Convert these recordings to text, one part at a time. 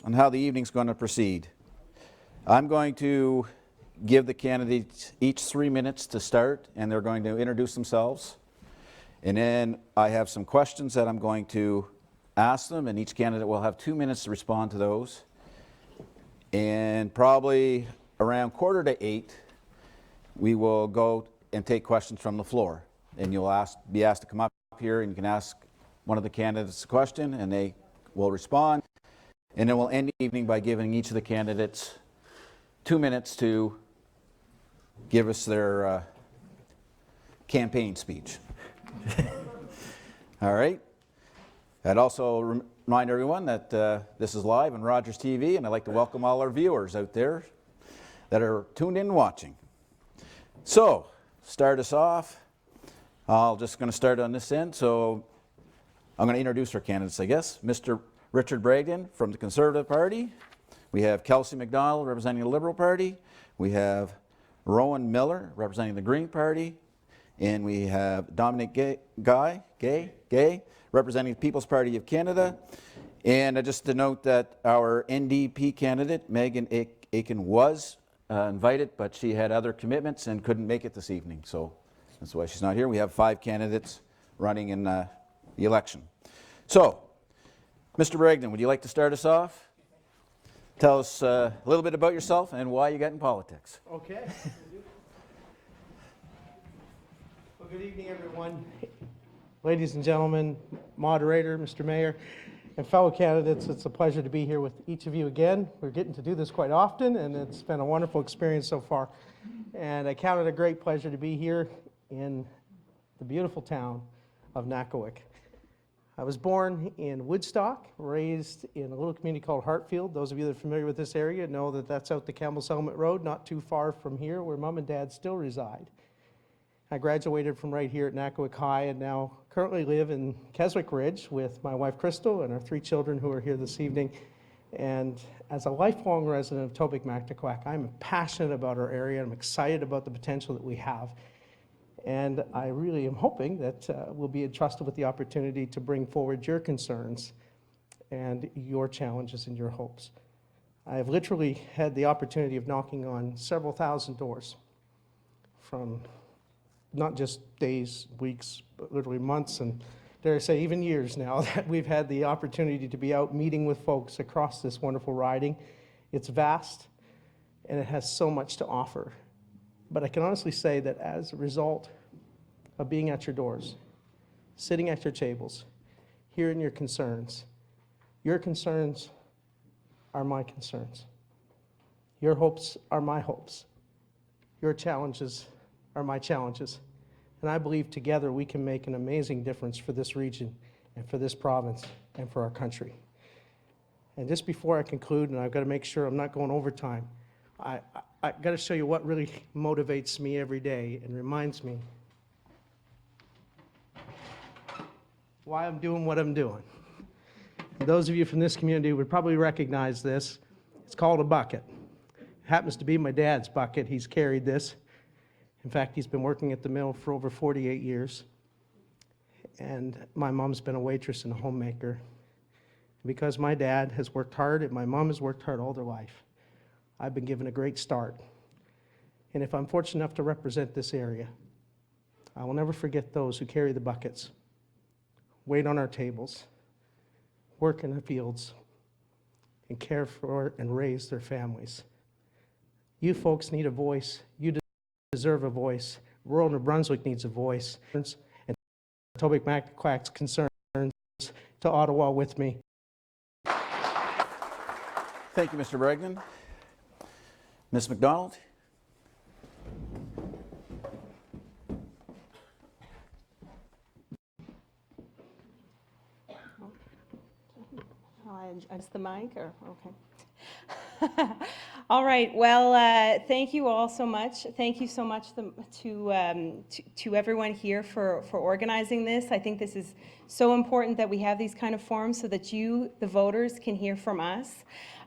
on how the evening's going to proceed. I'm going to give the candidates each 3 minutes to start, and they're going to introduce themselves. And then I have some questions that I'm going to ask them, and each candidate will have 2 minutes to respond to those. And probably around 7:45, we will go and take questions from the floor. And you'll be asked to come up here, and you can ask one of the candidates a question, and they will respond. And then we'll end the evening by giving each of the candidates 2 minutes to give us their campaign speech. All right. I'd also remind everyone that this is live on Rogers TV, and I'd like to welcome all our viewers out there that are tuned in and watching. So, start us off. I'm just going to start on this end. So, I'm going to introduce our candidates, I guess. Mr. Richard Bragdon from the Conservative Party. We have Kelsey MacDonald representing the Liberal Party. We have Rowan Miller representing the Green Party. And we have Dominic Gay representing the People's Party of Canada. And just to note that our NDP candidate, Megan Aiken, was invited, but she had other commitments and couldn't make it this evening. So that's why she's not here. We have 5 candidates running in the election. So, Mr. Bragdon, would you like to start us off? Tell us a little bit about yourself and why you got in politics. Okay. Well, good evening, everyone. Ladies and gentlemen, moderator, Mr. Mayor, and fellow candidates, it's a pleasure to be here with each of you again. We're getting to do this quite often, and it's been a wonderful experience so far. And I count it a great pleasure to be here in the beautiful town of Mactaquac. I was born in Woodstock, raised in a little community called Hartfield. Those of you that are familiar with this area know that that's out the Campbell Settlement Road, not too far from here, where Mom and Dad still reside. I graduated from right here at Mactaquac High and now currently live in Keswick Ridge with my wife Crystal and our 3 children who are here this evening. And as a lifelong resident of Tobique-Mactaquac, I'm passionate about our area. I'm excited about the potential that we have. And I really am hoping that we'll be entrusted with the opportunity to bring forward your concerns and your challenges and your hopes. I have literally had the opportunity of knocking on several thousand doors from not just days, weeks, but literally months, and dare I say even years now that we've had the opportunity to be out meeting with folks across this wonderful riding. It's vast, and it has so much to offer. But I can honestly say that as a result of being at your doors, sitting at your tables, hearing your concerns are my concerns. Your hopes are my hopes. Your challenges are my challenges. And I believe together we can make an amazing difference for this region and for this province and for our country. And just before I conclude, and I've got to make sure I'm not going overtime, I got to show you what really motivates me every day and reminds me why I'm doing what I'm doing. And those of you from this community would probably recognize this. It's called a bucket. It happens to be my dad's bucket. He's carried this. In fact, he's been working at the mill for over 48 years. And my mom's been a waitress and a homemaker. Because my dad has worked hard and my mom has worked hard all their life, I've been given a great start. And if I'm fortunate enough to represent this area, I will never forget those who carry the buckets, wait on our tables, work in the fields, and care for and raise their families. You folks need a voice. You deserve a voice. Rural New Brunswick needs a voice. And Tobique-Mactaquac's concerns to Ottawa with me. Thank you, Mr. Bragdon. Ms. MacDonald? I'll adjust the mic, or okay. All right. Well, thank you all so much. Thank you so much to everyone here for organizing this. I think this is so important that we have these kind of forums so that you, the voters, can hear from us.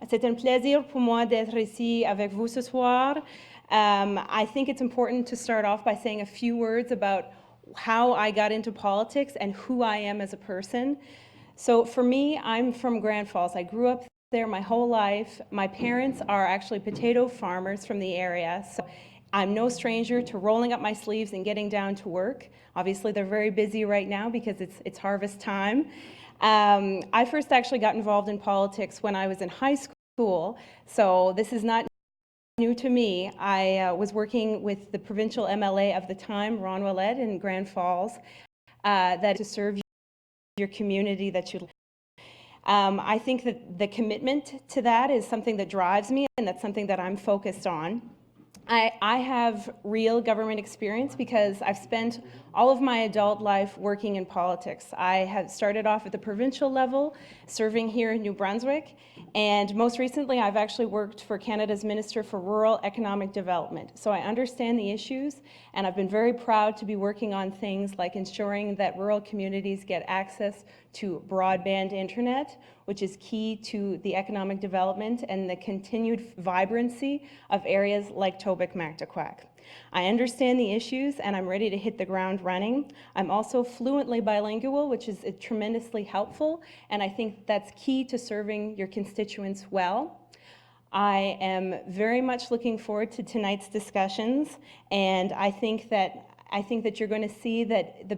C'est un plaisir pour moi d'être ici avec vous ce soir. I think it's important to start off by saying a few words about how I got into politics and who I am as a person. So for me, I'm from Grand Falls. I grew up there my whole life. My parents are actually potato farmers from the area, so I'm no stranger to rolling up my sleeves and getting down to work. Obviously, they're very busy right now because it's harvest time. I first actually got involved in politics when I was in high school, so this is not new to me. I was working with the provincial MLA of the time, Rowan Miller, in Grand Falls, that to serve your community that you. I think that the commitment to that is something that drives me, and that's something that I'm focused on. I have real government experience because I've spent all of my adult life working in politics. I have started off at the provincial level, serving here in New Brunswick, and most recently I've actually worked for Canada's Minister for Rural Economic Development. So I understand the issues, and I've been very proud to be working on things like ensuring that rural communities get access to broadband internet, which is key to the economic development and the continued vibrancy of areas like Tobique-Mactaquac. I understand the issues and I'm ready to hit the ground running. I'm also fluently bilingual, which is tremendously helpful, and I think that's key to serving your constituents well. I am very much looking forward to tonight's discussions, and I think that you're going to see that the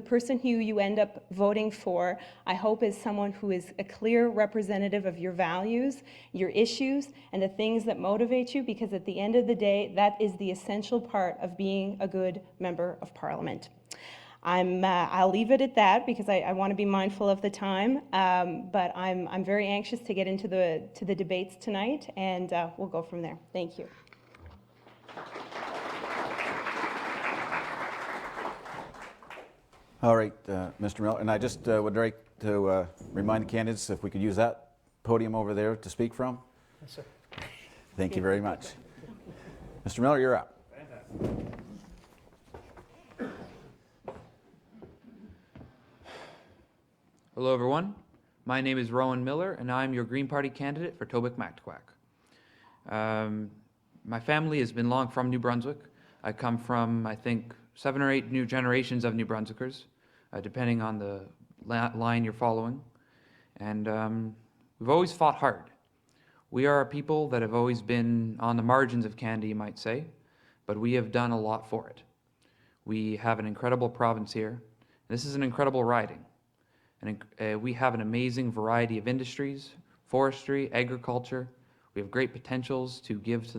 person who you end up voting for, I hope is someone who is a clear representative of your values, your issues, and the things that motivate you, because at the end of the day, that is the essential part of being a good member of Parliament. I'll leave it at that because I want to be mindful of the time, but I'm very anxious to get into the debates tonight, and we'll go from there. Thank you. All right, Mr. Miller, and I just would like to remind the candidates if we could use that podium over there to speak from. Yes, sir. Thank you very much. Mr. Miller, you're up. Hello everyone, my name is Rowan Miller and I'm your Green Party candidate for Tobique-Mactaquac. My family has been long from New Brunswick. I come from, I think, 7 or 8 new generations of New Brunswickers, depending on the line you're following. And we've always fought hard. We are a people that have always been on the margins of Canada, you might say, but we have done a lot for it. We have an incredible province here. This is an incredible riding. And we have an amazing variety of industries, forestry, agriculture. We have great potentials to give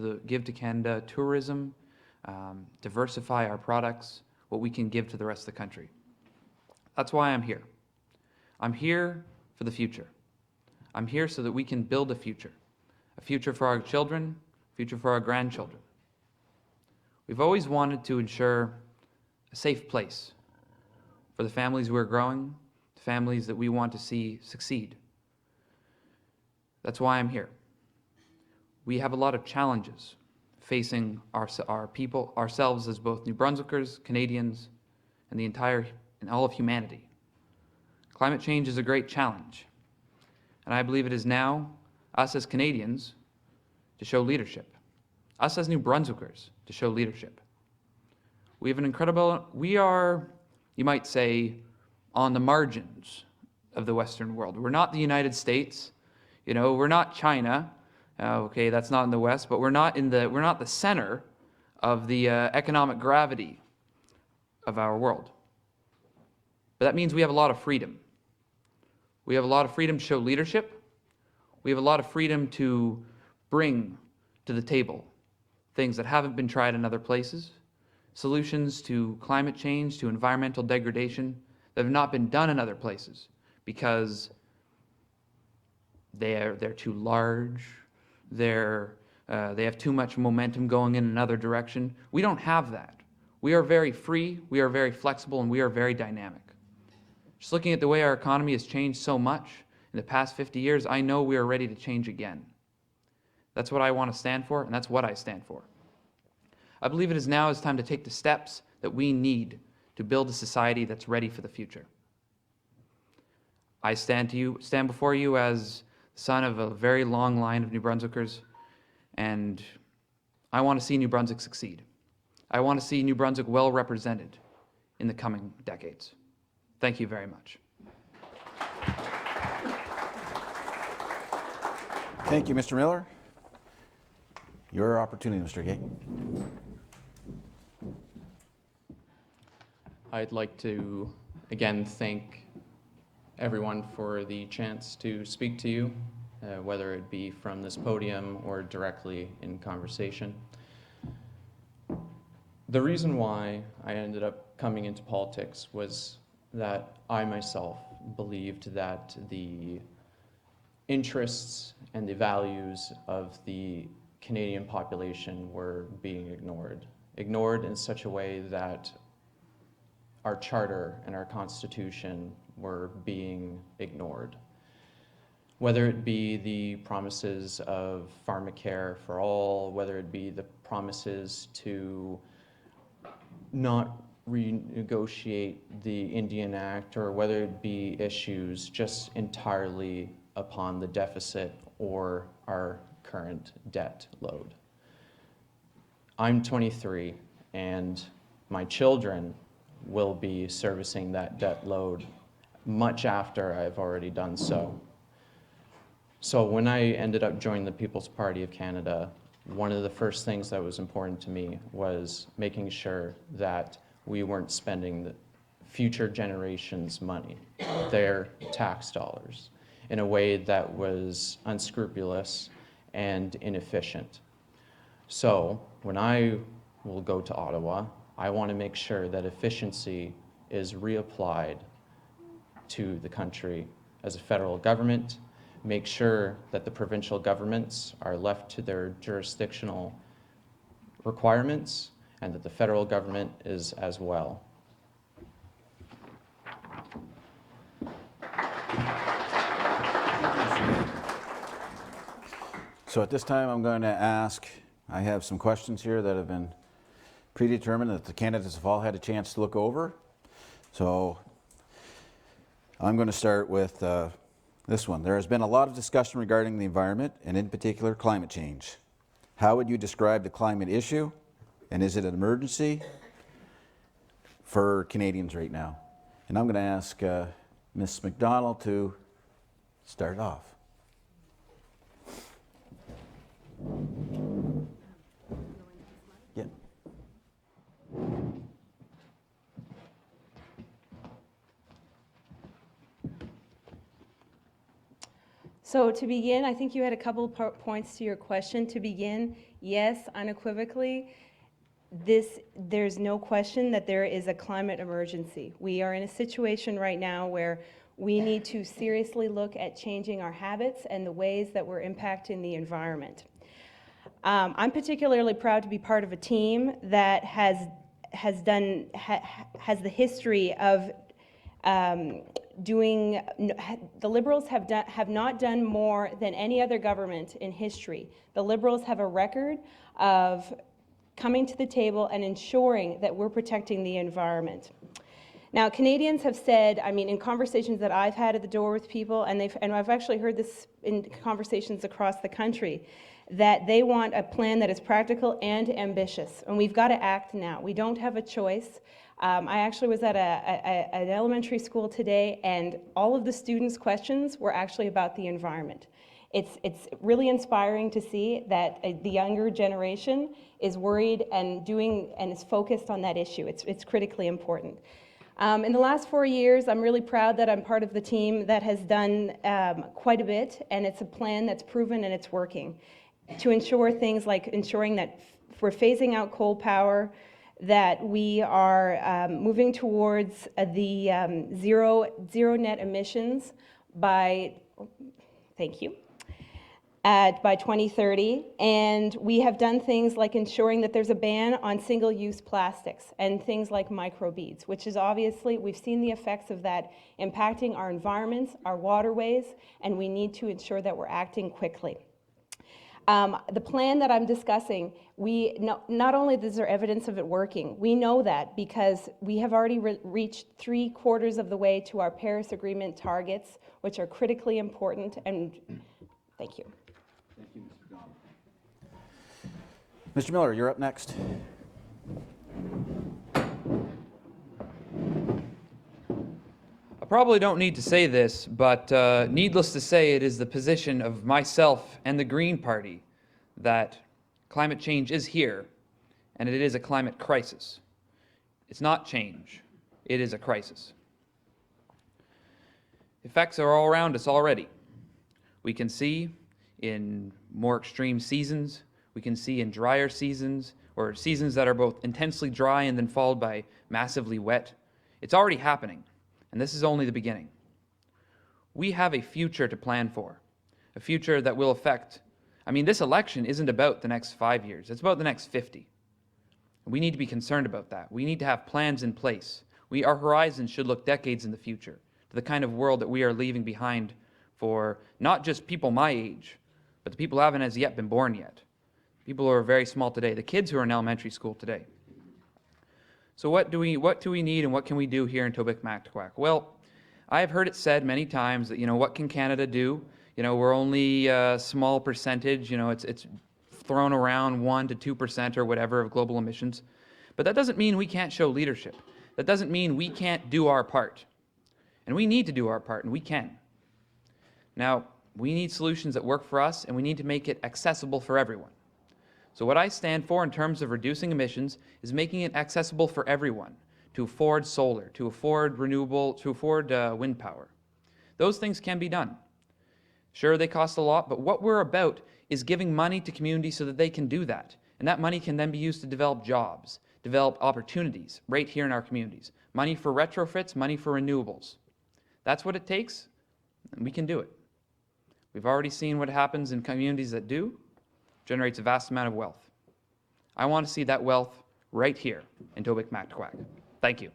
to Canada, tourism, diversify our products, what we can give to the rest of the country. That's why I'm here. I'm here for the future. I'm here so that we can build a future for our children, a future for our grandchildren. We've always wanted to ensure a safe place for the families we're growing, families that we want to see succeed. That's why I'm here. We have a lot of challenges facing our people, ourselves as both New Brunswickers, Canadians, and all of humanity. Climate change is a great challenge, and I believe it is now us as Canadians to show leadership, us as New Brunswickers to show leadership. We are, you might say, on the margins of the Western world. We're not the United States, we're not China. Okay, that's not in the West, but we're not the center of the economic gravity of our world. But that means we have a lot of freedom. We have a lot of freedom to show leadership. We have a lot of freedom to bring to the table things that haven't been tried in other places, solutions to climate change, to environmental degradation that have not been done in other places because they're too large, they have too much momentum going in another direction. We don't have that. We are very free, we are very flexible, and we are very dynamic. Just looking at the way our economy has changed so much in the past 50 years, I know we are ready to change again. That's what I want to stand for, and that's what I stand for. I believe it is now time to take the steps that we need to build a society that's ready for the future. I stand before you as son of a very long line of New Brunswickers, and I want to see New Brunswick succeed. I want to see New Brunswick well represented in the coming decades. Thank you very much. Thank you, Mr. Miller. Your opportunity, Mr. Gay. I'd like to again thank everyone for the chance to speak to you, whether it be from this podium or directly in conversation. The reason why I ended up coming into politics was that I myself believed that the interests and the values of the Canadian population were being ignored in such a way that our charter and our constitution were being ignored. Whether it be the promises of pharmacare for all, whether it be the promises to not renegotiate the Indian Act, or whether it be issues just entirely upon the deficit or our current debt load. I'm 23, and my children will be servicing that debt load much after I've already done so. So when I ended up joining the People's Party of Canada, one of the first things that was important to me was making sure that we weren't spending the future generations' money, their tax dollars, in a way that was unscrupulous and inefficient. So when I will go to Ottawa, I want to make sure that efficiency is reapplied to the country as a federal government, make sure that the provincial governments are left to their jurisdictional requirements, and that the federal government is as well. So at this time, I'm going to ask, I have some questions here that have been predetermined that the candidates have all had a chance to look over. So I'm going to start with this one. There has been a lot of discussion regarding the environment, and in particular climate change. How would you describe the climate issue, and is it an emergency for Canadians right now? And I'm going to ask Ms. McDonald to start off. Yeah. So to begin, I think you had a couple of points to your question. To begin, yes, unequivocally, there's no question that there is a climate emergency. We are in a situation right now where we need to seriously look at changing our habits and the ways that we're impacting the environment. I'm particularly proud to be part of a team that has the history of the Liberals have not done more than any other government in history. The Liberals have a record of coming to the table and ensuring that we're protecting the environment. Now, Canadians have said, I mean, in conversations that I've had at the door with people, and I've actually heard this in conversations across the country, that they want a plan that is practical and ambitious, and we've got to act now. We don't have a choice. I actually was at an elementary school today, and all of the students' questions were actually about the environment. It's really inspiring to see that the younger generation is worried and is focused on that issue. It's critically important. In the last 4 years, I'm really proud that I'm part of the team that has done quite a bit, and it's a plan that's proven and it's working to ensure things like ensuring that we're phasing out coal power, that we are moving towards the zero net emissions by, thank you, by 2030, and we have done things like ensuring that there's a ban on single-use plastics and things like microbeads, which is obviously, we've seen the effects of that impacting our environments, our waterways, and we need to ensure that we're acting quickly. The plan that I'm discussing, not only is there evidence of it working, we know that because we have already reached 3/4 of the way to our Paris Agreement targets, which are critically important, and thank you. Thank you, Mr. Donald. Mr. Miller, you're up next. probably don't need to say this, but needless to say, it is the position of myself and the Green Party that climate change is here, and it is a climate crisis. It's not change, it is a crisis. Effects are all around us already. We can see in more extreme seasons, we can see in drier seasons, or seasons that are both intensely dry and then followed by massively wet. It's already happening, and this is only the beginning. We have a future to plan for, a future that will affect, this election isn't about the next 5 years, it's about the next 50. We need to be concerned about that. We need to have plans in place. Our horizon should look decades in the future to the kind of world that we are leaving behind for not just people my age, but the people who haven't as yet been born yet. People who are very small today, the kids who are in elementary school today. So what do we need and what can we do here in Tobique-Mactaquac? Well, I have heard it said many times that, what can Canada do? We're only a small percentage, it's thrown around 1% to 2% or whatever of global emissions. But that doesn't mean we can't show leadership. That doesn't mean we can't do our part. And we need to do our part, and we can. Now, we need solutions that work for us, and we need to make it accessible for everyone. So what I stand for in terms of reducing emissions is making it accessible for everyone to afford solar, to afford renewable, to afford wind power. Those things can be done. Sure, they cost a lot, but what we're about is giving money to communities so that they can do that. And that money can then be used to develop jobs, develop opportunities right here in our communities. Money for retrofits, money for renewables. That's what it takes, and we can do it. We've already seen what happens in communities that do. Generates a vast amount of wealth. I want to see that wealth right here in Tobique-Mactaquac. Thank you.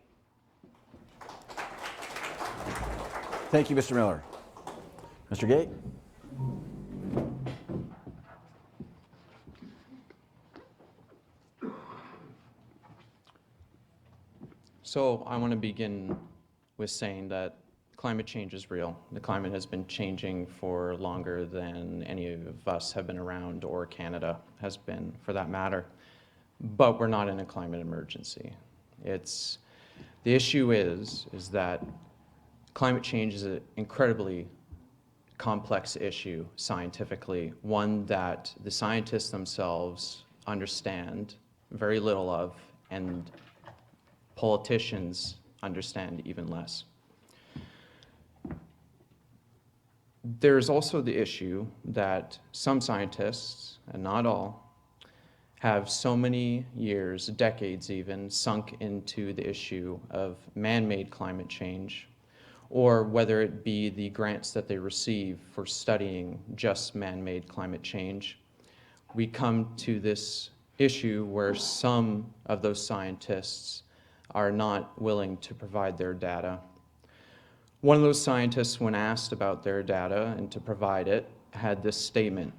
Thank you, Mr. Miller. Mr. Gay? So I want to begin with saying that climate change is real. The climate has been changing for longer than any of us have been around, or Canada has been, for that matter. But we're not in a climate emergency. The issue is that climate change is an incredibly complex issue scientifically, one that the scientists themselves understand very little of, and politicians understand even less. There's also the issue that some scientists, and not all, have so many years, decades even, sunk into the issue of man-made climate change, or whether it be the grants that they receive for studying just man-made climate change. We come to this issue where some of those scientists are not willing to provide their data. One of those scientists, when asked about their data and to provide it, had this statement: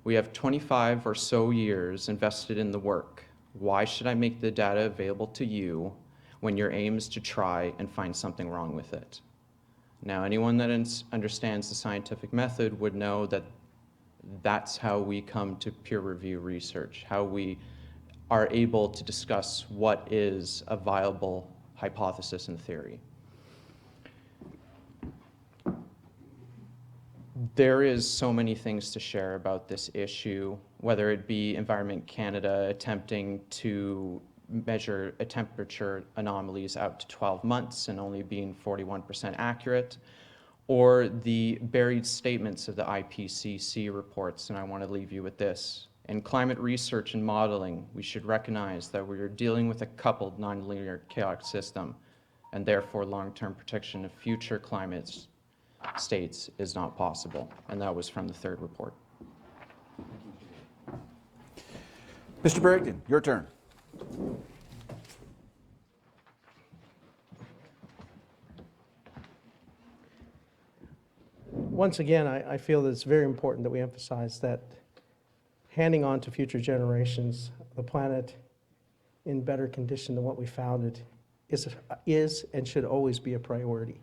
"We have 25 or so years invested in the work. Why should I make the data available to you when your aim is to try and find something wrong with it?" Now, anyone that understands the scientific method would know that that's how we come to peer review research, how we are able to discuss what is a viable hypothesis and theory. There is so many things to share about this issue, whether it be Environment Canada attempting to measure a temperature anomalies out to 12 months and only being 41% accurate, or the buried statements of the IPCC reports. And I want to leave you with this. In climate research and modeling, we should recognize that we are dealing with a coupled nonlinear chaotic system, and therefore long-term protection of future climates states is not possible. And that was from the third report. Mr. Barrington, your turn. Once again, I feel that it's very important that we emphasize that handing on to future generations the planet in better condition than what we found it is and should always be a priority.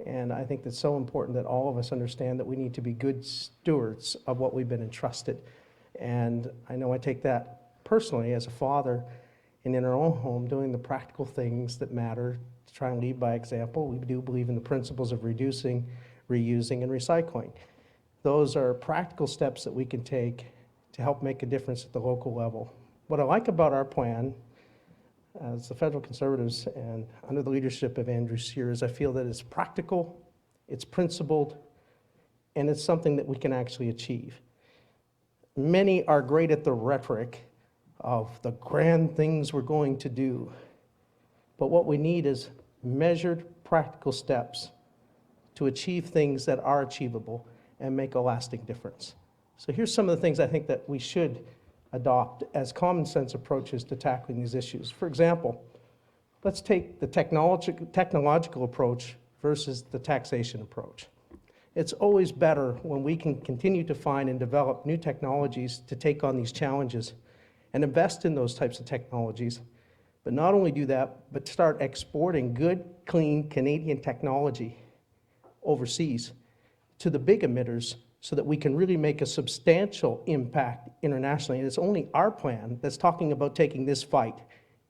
And I think that's so important that all of us understand that we need to be good stewards of what we've been entrusted. And I know I take that personally as a father and in our own home, doing the practical things that matter try and lead by example. We do believe in the principles of reducing, reusing, and recycling. Those are practical steps that we can take to help make a difference at the local level. What I like about our plan, as the federal Conservatives and under the leadership of Andrew Scheer, is I feel that it's practical, it's principled, and it's something that we can actually achieve. Many are great at the rhetoric of the grand things we're going to do, but what we need is measured, practical steps to achieve things that are achievable and make a lasting difference. So here's some of the things I think that we should adopt as common sense approaches to tackling these issues. For example, let's take the technological approach versus the taxation approach. It's always better when we can continue to find and develop new technologies to take on these challenges and invest in those types of technologies. But not only do that, but start exporting good, clean Canadian technology overseas to the big emitters so that we can really make a substantial impact internationally. And it's only our plan that's talking about taking this fight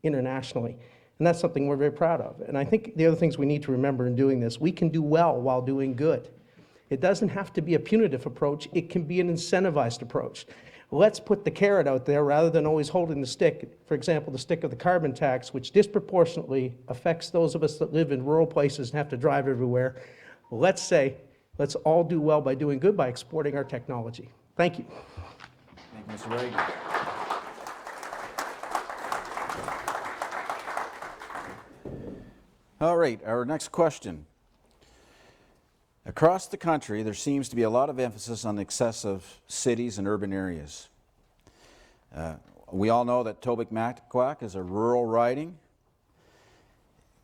internationally. And that's something we're very proud of. And I think the other things we need to remember in doing this, we can do well while doing good. It doesn't have to be a punitive approach. It can be an incentivized approach. Let's put the carrot out there rather than always holding the stick. For example, the stick of the carbon tax, which disproportionately affects those of us that live in rural places and have to drive everywhere. Let's say, let's all do well by doing good by exporting our technology. Thank you. Thank you, Mr. Reagan. All right, our next question. Across the country, there seems to be a lot of emphasis on the success of cities and urban areas. We all know that Tobique-Mactaquac is a rural riding.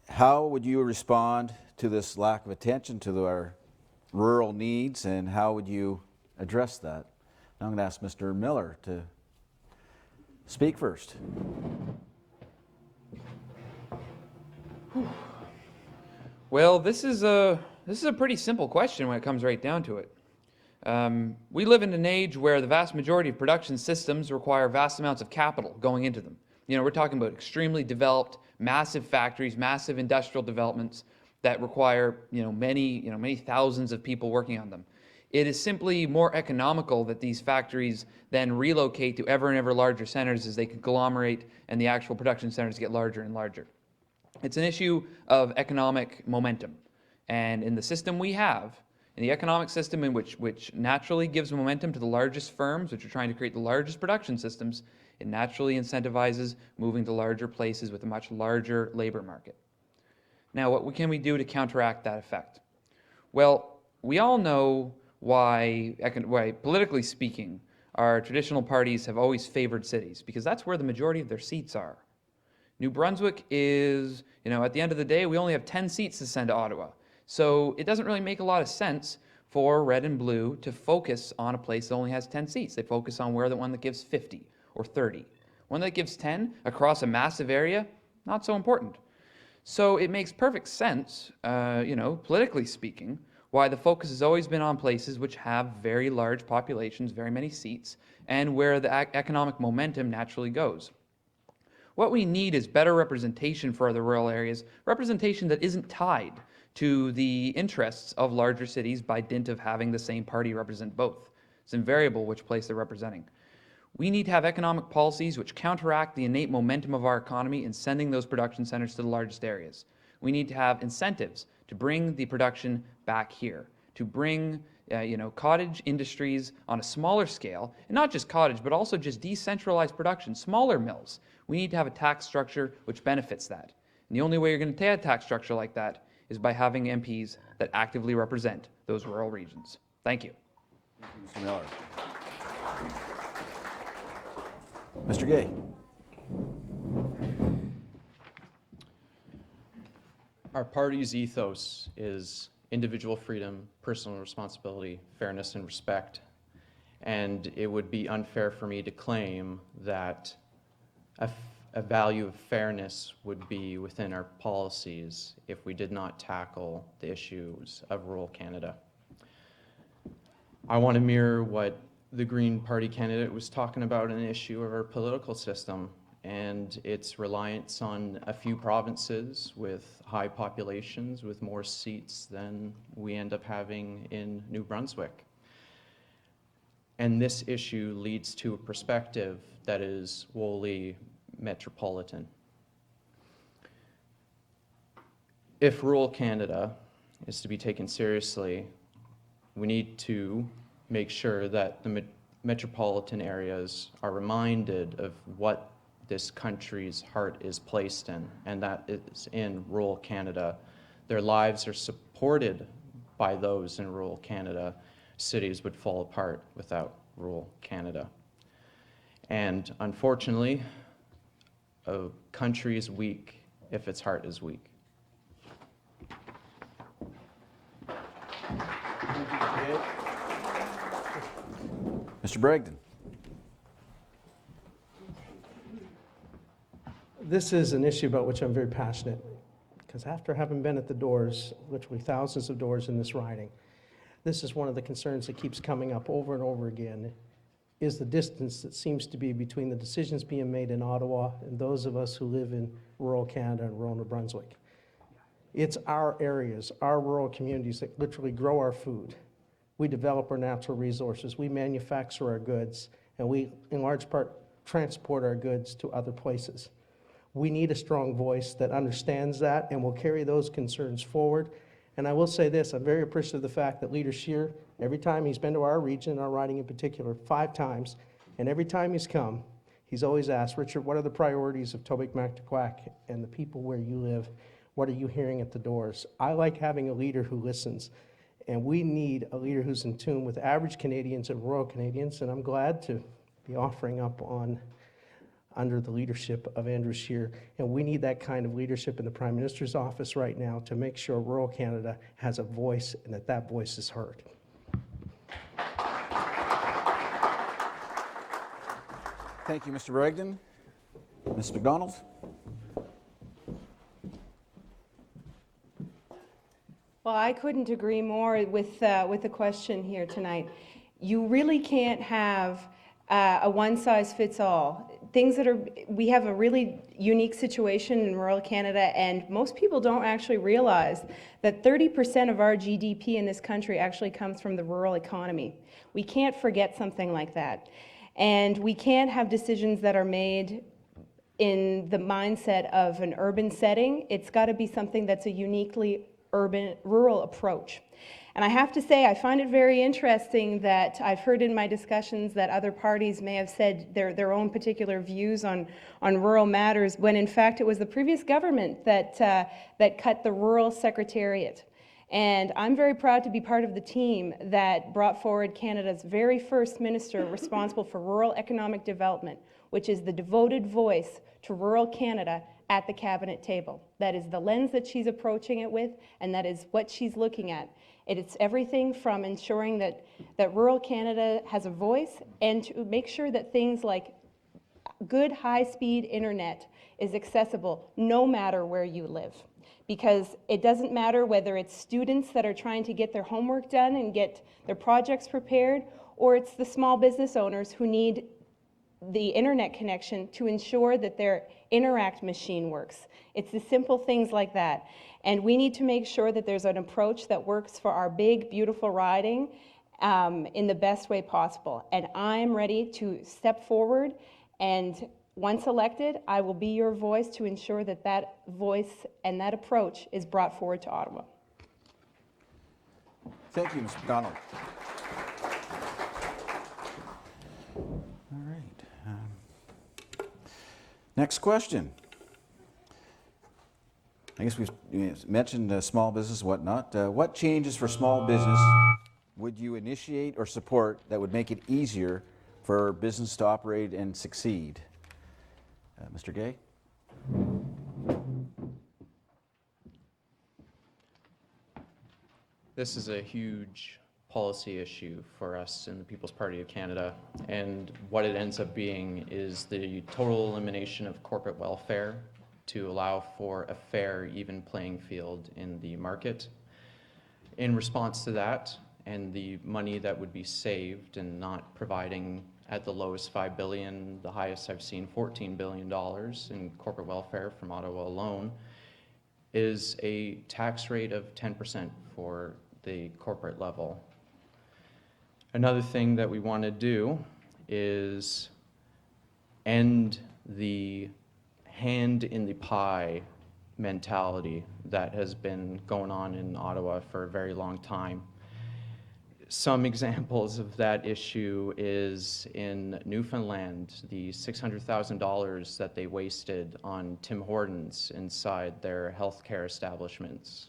How would you respond to this lack of attention to our rural needs, and how would you address that? Now I'm going to ask Mr. Miller to speak first. Well, this is a pretty simple question when it comes right down to it. We live in an age where the vast majority of production systems require vast amounts of capital going into them. You know, we're talking about extremely developed, massive factories, massive industrial developments that require, many thousands of people working on them. It is simply more economical that these factories then relocate to ever and ever larger centers as they conglomerate and the actual production centers get larger and larger. It's an issue of economic momentum. And in the system we have, in the economic system in which naturally gives momentum to the largest firms, which are trying to create the largest production systems, it naturally incentivizes moving to larger places with a much larger labor market. Now, what can we do to counteract that effect? Well, we all know why, politically speaking, our traditional parties have always favored cities, because that's where the majority of their seats are. New Brunswick is, at the end of the day, we only have 10 seats to send to Ottawa. So it doesn't really make a lot of sense for red and blue to focus on a place that only has 10 seats. They focus on where the one that gives 50 or 30. One that gives 10 across a massive area, not so important. So it makes perfect sense, politically speaking, why the focus has always been on places which have very large populations, very many seats, and where the economic momentum naturally goes. What we need is better representation for the rural areas, representation that isn't tied to the interests of larger cities by dint of having the same party represent both. It's invariable which place they're representing. We need to have economic policies which counteract the innate momentum of our economy in sending those production centers to the largest areas. We need to have incentives to bring the production back here, to bring cottage industries on a smaller scale, and not just cottage, but also just decentralized production, smaller mills. We need to have a tax structure which benefits that. And the only way you're going to have a tax structure like that is by having MPs that actively represent those rural regions. Thank you. Thank you, Mr. Miller. Mr. Gay. Our party's ethos is individual freedom, personal responsibility, fairness, and respect. And it would be unfair for me to claim that a value of fairness would be within our policies if we did not tackle the issues of rural Canada. I want to mirror what the Green Party candidate was talking about, an issue of our political system. and its reliance on a few provinces with high populations, with more seats than we end up having in New Brunswick. And this issue leads to a perspective that is wholly metropolitan. If rural Canada is to be taken seriously, we need to make sure that the metropolitan areas are reminded of what this country's heart is placed in, and that is in rural Canada. Their lives are supported by those in rural Canada. Cities would fall apart without rural Canada. And unfortunately, a country is weak if its heart is weak. Mr. Bragdon. This is an issue about which I'm very passionate, because after having been at the doors, literally thousands of doors in this riding, this is one of the concerns that keeps coming up over and over again, is the distance that seems to be between the decisions being made in Ottawa and those of us who live in rural Canada and rural New Brunswick. It's our areas, our rural communities that literally grow our food. We develop our natural resources, we manufacture our goods, and we, in large part, transport our goods to other places. We need a strong voice that understands that and will carry those concerns forward. And I will say this, I'm very appreciative of the fact that Leader Scheer, every time he's been to our region, our riding in particular, 5 times, and every time he's come, he's always asked, Richard, what are the priorities of Tobique-Mactaquac and the people where you live? What are you hearing at the doors? I like having a leader who listens, and we need a leader who's in tune with average Canadians and rural Canadians, and I'm glad to be offering up under the leadership of Andrew Scheer. And we need that kind of leadership in the Prime Minister's office right now to make sure rural Canada has a voice and that voice is heard. Thank you, Mr. Bragdon. Ms. McDonald? Well, I couldn't agree more with the question here tonight. You really can't have a one-size-fits-all. We have a really unique situation in rural Canada, and most people don't actually realize that 30% of our GDP in this country actually comes from the rural economy. We can't forget something like that. And we can't have decisions that are made in the mindset of an urban setting. It's got to be something that's a uniquely rural approach. And I have to say, I find it very interesting that I've heard in my discussions that other parties may have said their own particular views on rural matters, when in fact it was the previous government that cut the rural secretariat. And I'm very proud to be part of the team that brought forward Canada's very first minister responsible for rural economic development, which is the devoted voice to rural Canada at the cabinet table. That is the lens that she's approaching it with, and that is what she's looking at. It's everything from ensuring that rural Canada has a voice, and to make sure that things like good high-speed internet is accessible no matter where you live. Because it doesn't matter whether it's students that are trying to get their homework done and get their projects prepared, or it's the small business owners who need the internet connection to ensure that their Interact machine works. It's the simple things like that. And we need to make sure that there's an approach that works for our big, beautiful riding in the best way possible. And I'm ready to step forward, and once elected, I will be your voice to ensure that that voice and that approach is brought forward to Ottawa. Thank you, Ms. McDonald. All right. Next question. I guess we've mentioned small business and whatnot. What changes for small business would you initiate or support that would make it easier for business to operate and succeed? Mr. Gay? This is a huge policy issue for us in the People's Party of Canada, and what it ends up being is the total elimination of corporate welfare to allow for a fair, even playing field in the market. In response to that, and the money that would be saved and not providing at the lowest $5 billion, the highest I've seen $14 billion in corporate welfare from Ottawa alone, is a tax rate of 10% for the corporate level. Another thing that we want to do is end the hand in the pie mentality that has been going on in Ottawa for a very long time. Some examples of that issue is in Newfoundland, the $600,000 that they wasted on Tim Hortons inside their healthcare establishments.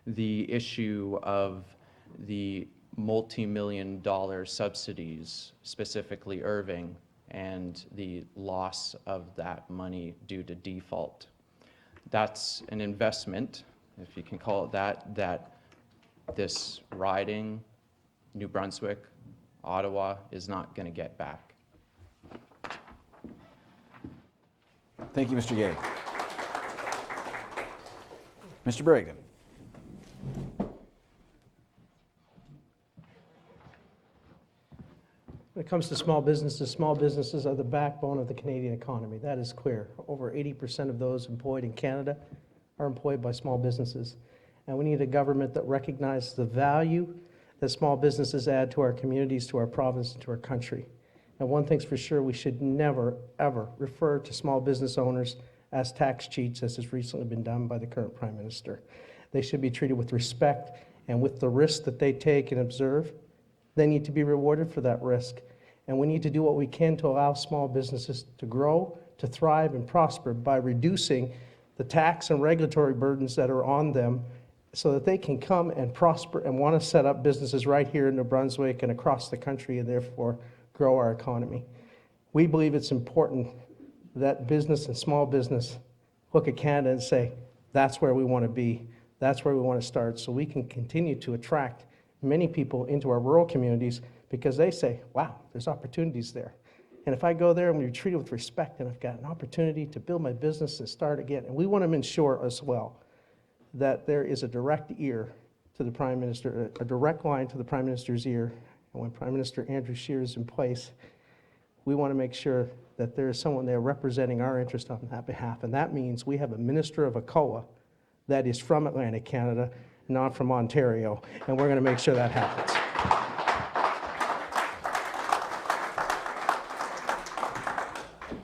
The issue of the multi-million-dollar subsidies, specifically Irving, and the loss of that money due to default. That's an investment, if you can call it that, that this riding, New Brunswick, Ottawa, is not going to get back. Thank you, Mr. Gay. Mr. Bragdon. When it comes to small businesses are the backbone of the Canadian economy. That is clear. Over 80% of those employed in Canada are employed by small businesses. And we need a government that recognizes the value that small businesses add to our communities, to our province, and to our country. And one thing's for sure, we should never, ever refer to small business owners as tax cheats, as has recently been done by the current Prime Minister. They should be treated with respect, and with the risk that they take and observe, they need to be rewarded for that risk. And we need to do what we can to allow small businesses to grow, to thrive, and prosper by reducing the tax and regulatory burdens that are on them, so that they can come and prosper and want to set up businesses right here in New Brunswick and across the country, and therefore grow our economy. We believe it's important that business and small business look at Canada and say, that's where we want to be, that's where we want to start, so we can continue to attract many people into our rural communities, because they say, wow, there's opportunities there. And if I go there and we're treated with respect, and I've got an opportunity to build my business and start again, and we want to ensure as well that there is a direct ear to the Prime Minister, a direct line to the Prime Minister's ear. And when Prime Minister Andrew Scheer is in place, we want to make sure that there is someone there representing our interest on that behalf. And that means we have a Minister of ACOA that is from Atlantic Canada, not from Ontario. And we're going to make sure that happens.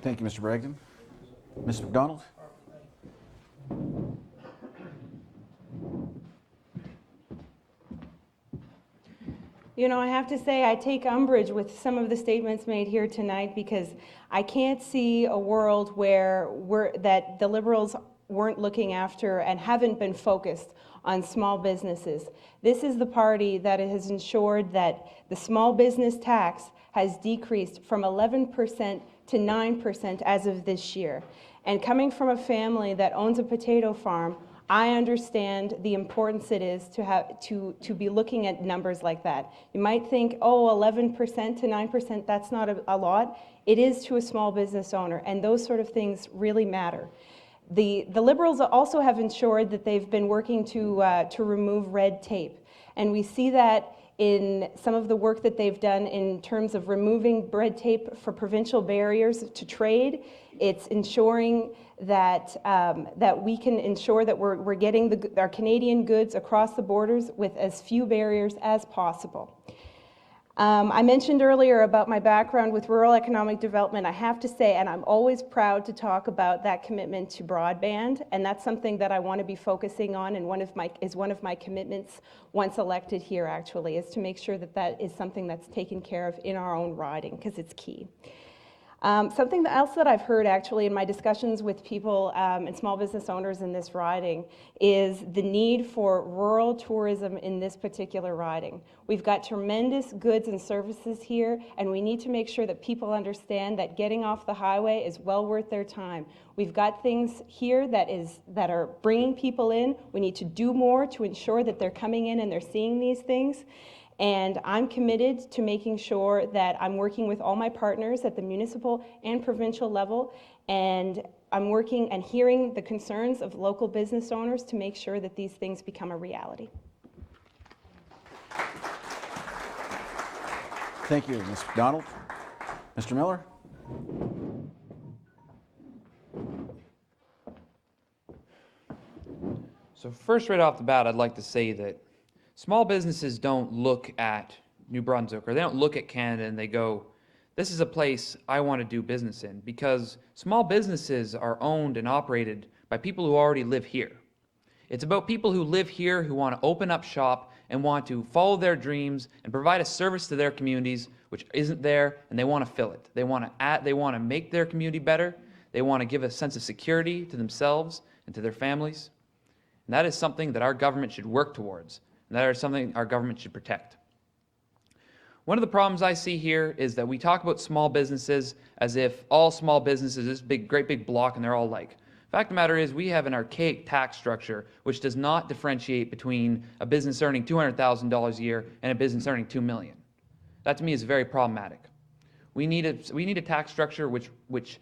Thank you, Mr. Bragdon. Ms. McDonald? You know, I have to say I take umbrage with some of the statements made here tonight, because I can't see a world where that the Liberals weren't looking after and haven't been focused on small businesses. This is the party that has ensured that the small business tax has decreased from 11% to 9% as of this year. And coming from a family that owns a potato farm, I understand the importance it is to be looking at numbers like that. You might think, oh, 11% to 9%, that's not a lot. It is to a small business owner, and those sort of things really matter. The Liberals also have ensured that they've been working to remove red tape, and we see that in some of the work that they've done in terms of removing red tape for provincial barriers to trade. It's ensuring that that we can ensure that we're getting our Canadian goods across the borders with as few barriers as possible. I mentioned earlier about my background with rural economic development. I have to say, and I'm always proud to talk about that commitment to broadband, and that's something that I want to be focusing on, and one of my commitments once elected here, actually, is to make sure that that is something that's taken care of in our own riding, because it's key. Something else that I've heard actually in my discussions with people and small business owners in this riding is the need for rural tourism in this particular riding. We've got tremendous goods and services here, and we need to make sure that people understand that getting off the highway is well worth their time. We've got things here that are bringing people in. We need to do more to ensure that they're coming in and they're seeing these things. And I'm committed to making sure that I'm working with all my partners at the municipal and provincial level, and I'm working and hearing the concerns of local business owners to make sure that these things become a reality. Thank you, Ms. McDonald. Mr. Miller? So first, right off the bat, I'd like to say that small businesses don't look at New Brunswick, or they don't look at Canada and they go, this is a place I want to do business in, because small businesses are owned and operated by people who already live here. It's about people who live here who want to open up shop and want to follow their dreams and provide a service to their communities which isn't there, and they want to fill it. They want to make their community better. They want to give a sense of security to themselves and to their families. And that is something that our government should work towards, and that is something our government should protect. One of the problems I see here is that we talk about small businesses as if all small businesses, this great big block, and they're all like. Fact of the matter is, we have an archaic tax structure which does not differentiate between a business earning $200,000 a year and a business earning $2 million. That to me is very problematic. We need a tax structure which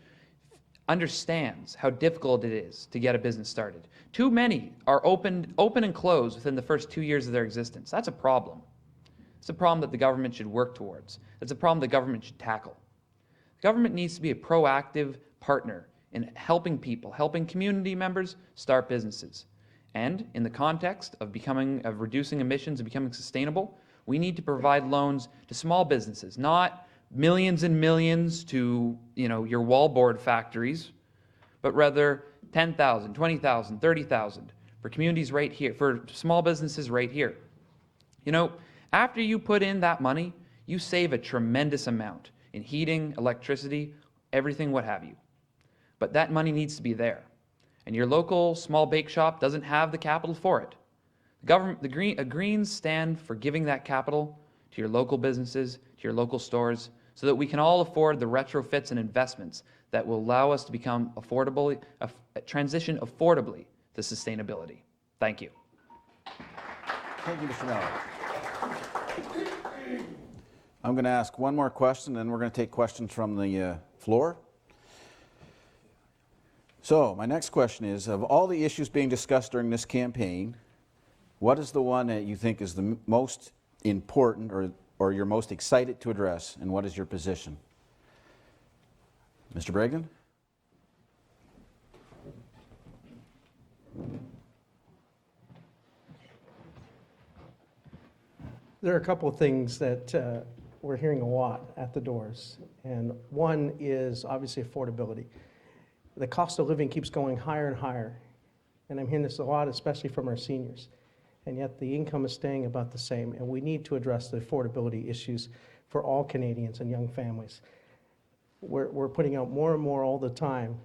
understands how difficult it is to get a business started. Too many are open and closed within the first 2 years of their existence. That's a problem. It's a problem that the government should work towards. It's a problem the government should tackle. The government needs to be a proactive partner in helping people, helping community members start businesses. And in the context of reducing emissions and becoming sustainable, we need to provide loans to small businesses, not millions and millions to, your wallboard factories, but rather 10,000, 20,000, 30,000 for communities right here, for small businesses right here. After you put in that money, you save a tremendous amount in heating, electricity, everything, what have you. But that money needs to be there. And your local small bake shop doesn't have the capital for it. The Greens stand for giving that capital to your local businesses, to your local stores, so that we can all afford the retrofits and investments that will allow us to become transition affordably to sustainability. Thank you. Thank you, Mr. Miller. I'm going to ask one more question, and we're going to take questions from the floor. So, my next question is, of all the issues being discussed during this campaign, what is the one that you think is the most important or you're most excited to address, and what is your position? Mr. Bragdon? There are a couple of things that we're hearing a lot at the doors, and one is obviously affordability. The cost of living keeps going higher and higher, and I'm hearing this a lot, especially from our seniors, and yet the income is staying about the same, and we need to address the affordability issues for all Canadians and young families. We're putting out more and more all the time,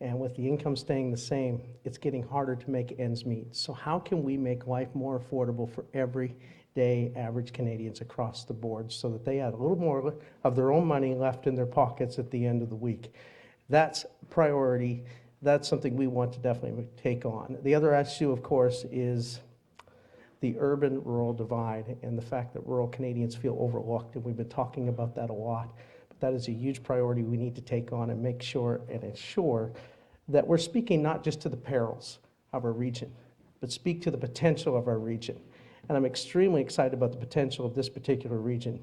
and with the income staying the same, it's getting harder to make ends meet. So how can we make life more affordable for everyday average Canadians across the board so that they have a little more of their own money left in their pockets at the end of the week? That's priority. That's something we want to definitely take on. The other issue, of course, is the urban-rural divide and the fact that rural Canadians feel overlooked, and we've been talking about that a lot. But that is a huge priority we need to take on and make sure and ensure that we're speaking not just to the perils of our region, but speak to the potential of our region. And I'm extremely excited about the potential of this particular region.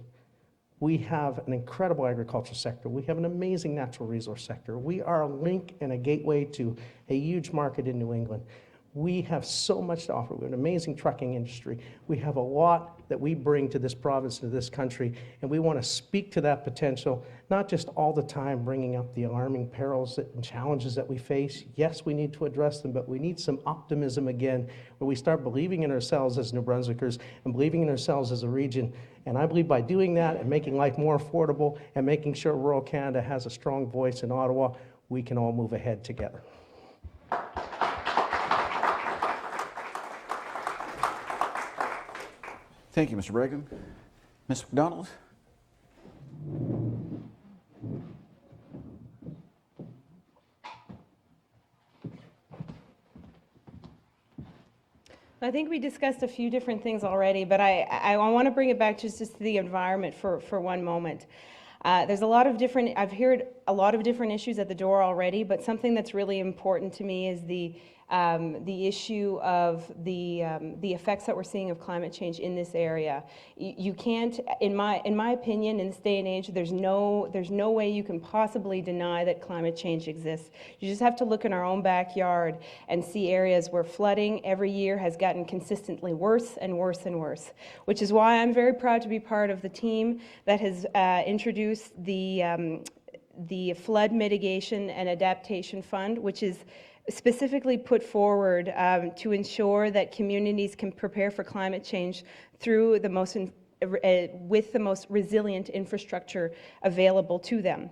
We have an incredible agriculture sector. We have an amazing natural resource sector. We are a link and a gateway to a huge market in New England. We have so much to offer. We have an amazing trucking industry. We have a lot that we bring to this province, to this country, and we want to speak to that potential, not just all the time bringing up the alarming perils and challenges that we face. Yes, we need to address them, but we need some optimism again, where we start believing in ourselves as New Brunswickers and believing in ourselves as a region. And I believe by doing that and making life more affordable and making sure rural Canada has a strong voice in Ottawa, we can all move ahead together. Thank you, Mr. Bragdon. Ms. McDonald? I think we discussed a few different things already, but I want to bring it back just to the environment for one moment. There's a lot of different, I've heard a lot of different issues at the door already, but something that's really important to me is the the issue of the effects that we're seeing of climate change in this area. You can't, in my opinion, in this day and age, there's no way you can possibly deny that climate change exists. You just have to look in our own backyard and see areas where flooding every year has gotten consistently worse and worse and worse, which is why I'm very proud to be part of the team that has introduced the Flood Mitigation and Adaptation Fund, which is specifically put forward to ensure that communities can prepare for climate change through with the most resilient infrastructure available to them.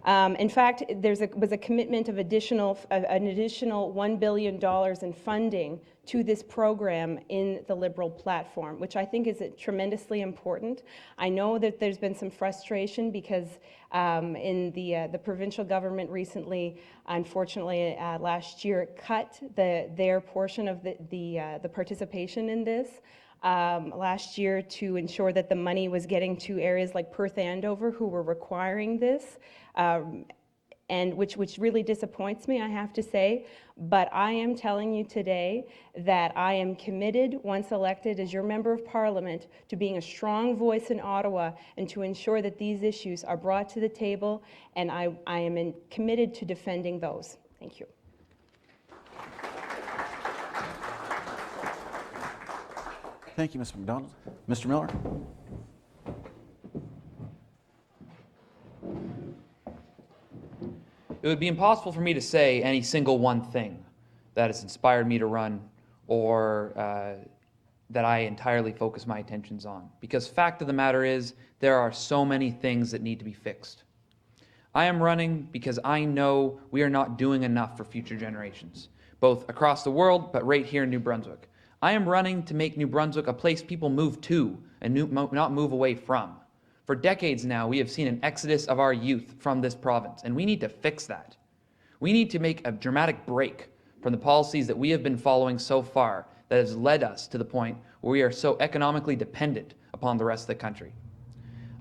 In fact, was a commitment of an additional $1 billion in funding to this program in the Liberal platform, which I think is tremendously important. I know that there's been some frustration because in the provincial government recently, unfortunately, last year cut their portion of the participation in this. Last year to ensure that the money was getting to areas like Perth Andover who were requiring this, and which really disappoints me, I have to say. But I am telling you today that I am committed, once elected as your member of parliament, to being a strong voice in Ottawa and to ensure that these issues are brought to the table, and I am committed to defending those. Thank you. Thank you, Ms. McDonald. Mr. Miller? It would be impossible for me to say any single one thing that has inspired me to run or that I entirely focus my attentions on. Because fact of the matter is, there are so many things that need to be fixed. I am running because I know we are not doing enough for future generations, both across the world, but right here in New Brunswick. I am running to make New Brunswick a place people move to and not move away from. For decades now, we have seen an exodus of our youth from this province, and we need to fix that. We need to make a dramatic break from the policies that we have been following so far that has led us to the point where we are so economically dependent upon the rest of the country.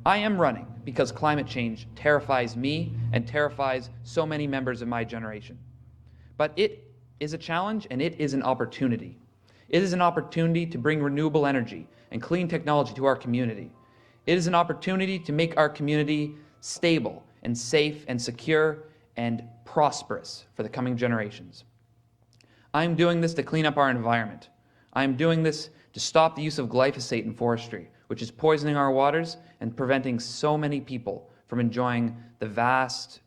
I am running because climate change terrifies me and terrifies so many members of my generation. But it is a challenge and it is an opportunity. It is an opportunity to bring renewable energy and clean technology to our community. It is an opportunity to make our community stable and safe and secure and prosperous for the coming generations. I am doing this to clean up our environment. I am doing this to stop the use of glyphosate in forestry, which is poisoning our waters and preventing so many people from enjoying the vast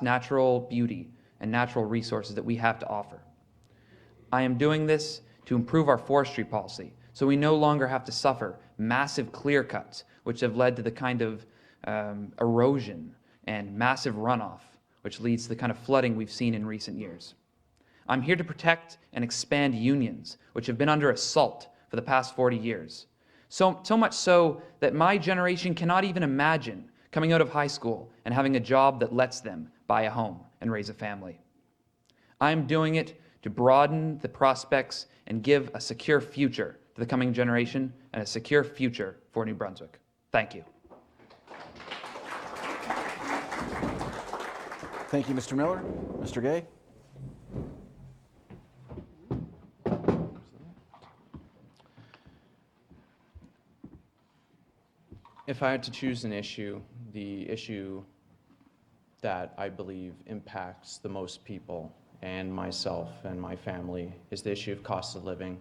natural beauty and natural resources that we have to offer. I am doing this to improve our forestry policy so we no longer have to suffer massive clear cuts, which have led to the kind of erosion and massive runoff, which leads to the kind of flooding we've seen in recent years. I'm here to protect and expand unions, which have been under assault for the past 40 years. So much so that my generation cannot even imagine coming out of high school and having a job that lets them buy a home and raise a family. I'm doing it to broaden the prospects and give a secure future to the coming generation and a secure future for New Brunswick. Thank you. Thank you, Mr. Miller. Mr. Gay? If I had to choose an issue, the issue that I believe impacts the most people and myself and my family is the issue of cost of living.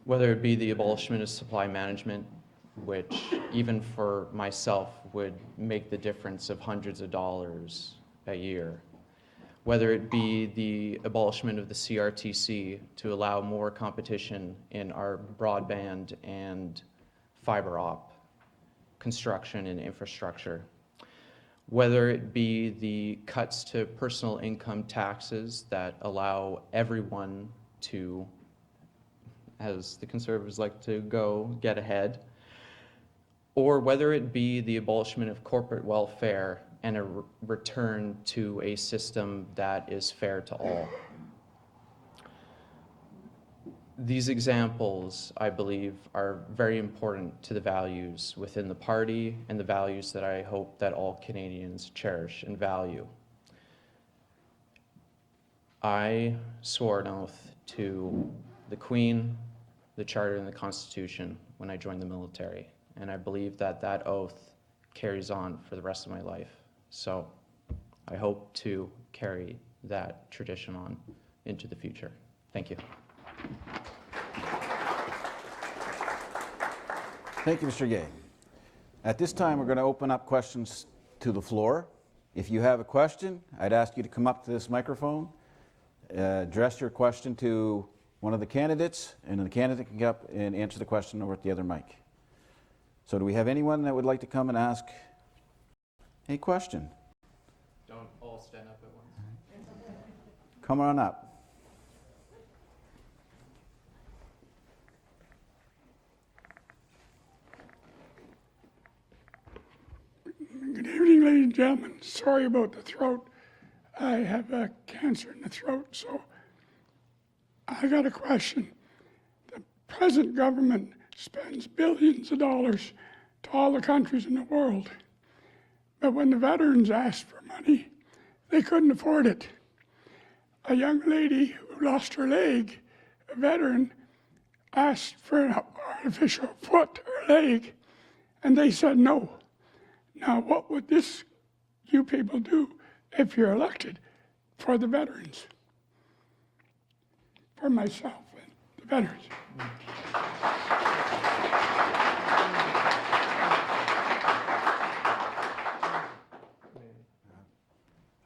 Whether it be the abolishment of supply management, which even for myself would make the difference of hundreds of dollars a year. Whether it be the abolishment of the CRTC to allow more competition in our broadband and fiber op construction and infrastructure. Whether it be the cuts to personal income taxes that allow everyone to, as the Conservatives like to go, get ahead, or whether it be the abolishment of corporate welfare and a return to a system that is fair to all. These examples, I believe, are very important to the values within the party and the values that I hope that all Canadians cherish and value. I swore an oath to the Queen, the Charter, and the Constitution when I joined the military. And I believe that that oath carries on for the rest of my life. So I hope to carry that tradition on into the future. Thank you. Thank you, Mr. Gay. At this time, we're going to open up questions to the floor. If you have a question, I'd ask you to come up to this microphone, address your question to one of the candidates, and the candidate can get up and answer the question over at the other mic. So do we have anyone that would like to come and ask a question? Don't all stand up at once. Come on up. Good evening, ladies and gentlemen. Sorry about the throat. I have cancer in the throat, so I got a question. The present government spends billions of dollars to all the countries in the world, but when the veterans asked for money, they couldn't afford it. A young lady who lost her leg, a veteran, asked for an artificial foot or leg, and they said no. Now, what would you people do if you're elected for the veterans? For myself and the veterans.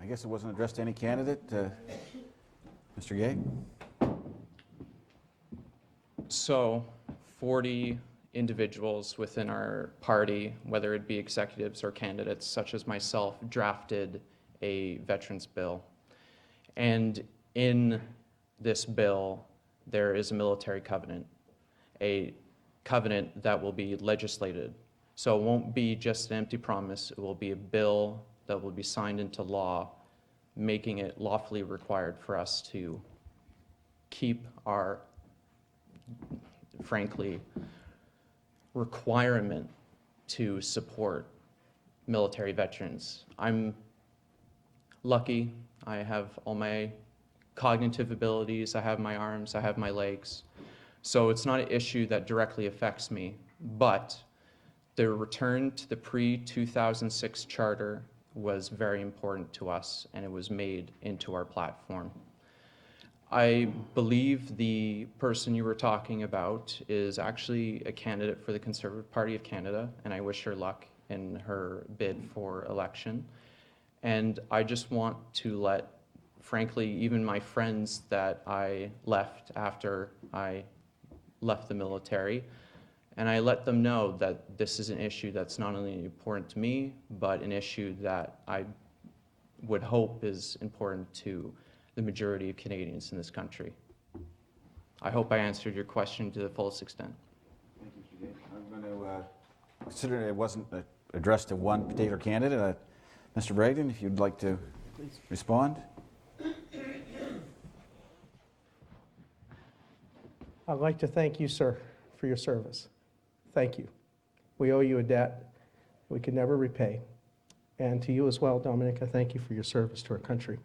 I guess it wasn't addressed to any candidate. Mr. Gay? So 40 individuals within our party, whether it be executives or candidates such as myself, drafted a veterans bill. And in this bill, there is a military covenant, a covenant that will be legislated. So it won't be just an empty promise, it will be a bill that will be signed into law, making it lawfully required for us to keep our, frankly, requirement to support military veterans. I'm lucky. I have all my cognitive abilities. I have my arms. I have my legs. So it's not an issue that directly affects me, but the return to the pre-2006 charter was very important to us, and it was made into our platform. I believe the person you were talking about is actually a candidate for the Conservative Party of Canada, and I wish her luck in her bid for election. And I just want to let, frankly, even my friends that I left after I left the military, and I let them know that this is an issue that's not only important to me, but an issue that I would hope is important to the majority of Canadians in this country. I hope I answered your question to the fullest extent. Thank you, Mr. Gay. I'm going to consider it wasn't addressed to one particular candidate. Mr. Bragdon, if you'd like to respond. I'd like to thank you, sir, for your service. Thank you. We owe you a debt we can never repay. And to you as well, Dominic, I thank you for your service to our country.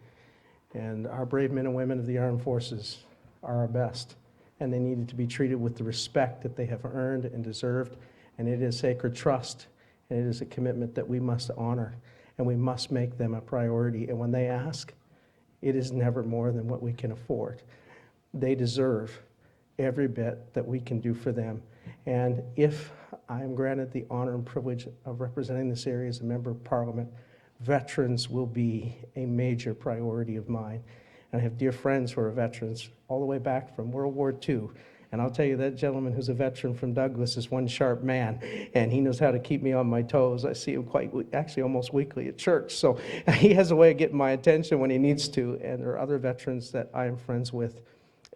And our brave men and women of the armed forces are our best, and they needed to be treated with the respect that they have earned and deserved. And it is sacred trust, and it is a commitment that we must honor, and we must make them a priority. And when they ask, it is never more than what we can afford. They deserve every bit that we can do for them. And if I am granted the honor and privilege of representing this area as a member of Parliament, veterans will be a major priority of mine. And I have dear friends who are veterans all the way back from World War II. And I'll tell you, that gentleman who's a veteran from Douglas is one sharp man, and he knows how to keep me on my toes. I see him actually almost weekly at church. So he has a way of getting my attention when he needs to. And there are other veterans that I am friends with,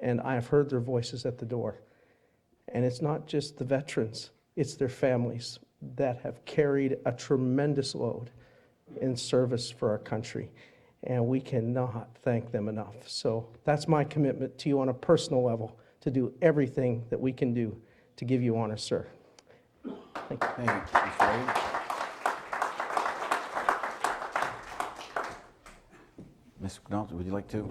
and I have heard their voices at the door. And it's not just the veterans, it's their families that have carried a tremendous load in service for our country. And we cannot thank them enough. So that's my commitment to you on a personal level, to do everything that we can do to give you honor, sir. Thank you. Thank you, Mr. Bragdon. Ms. McDonald, would you like to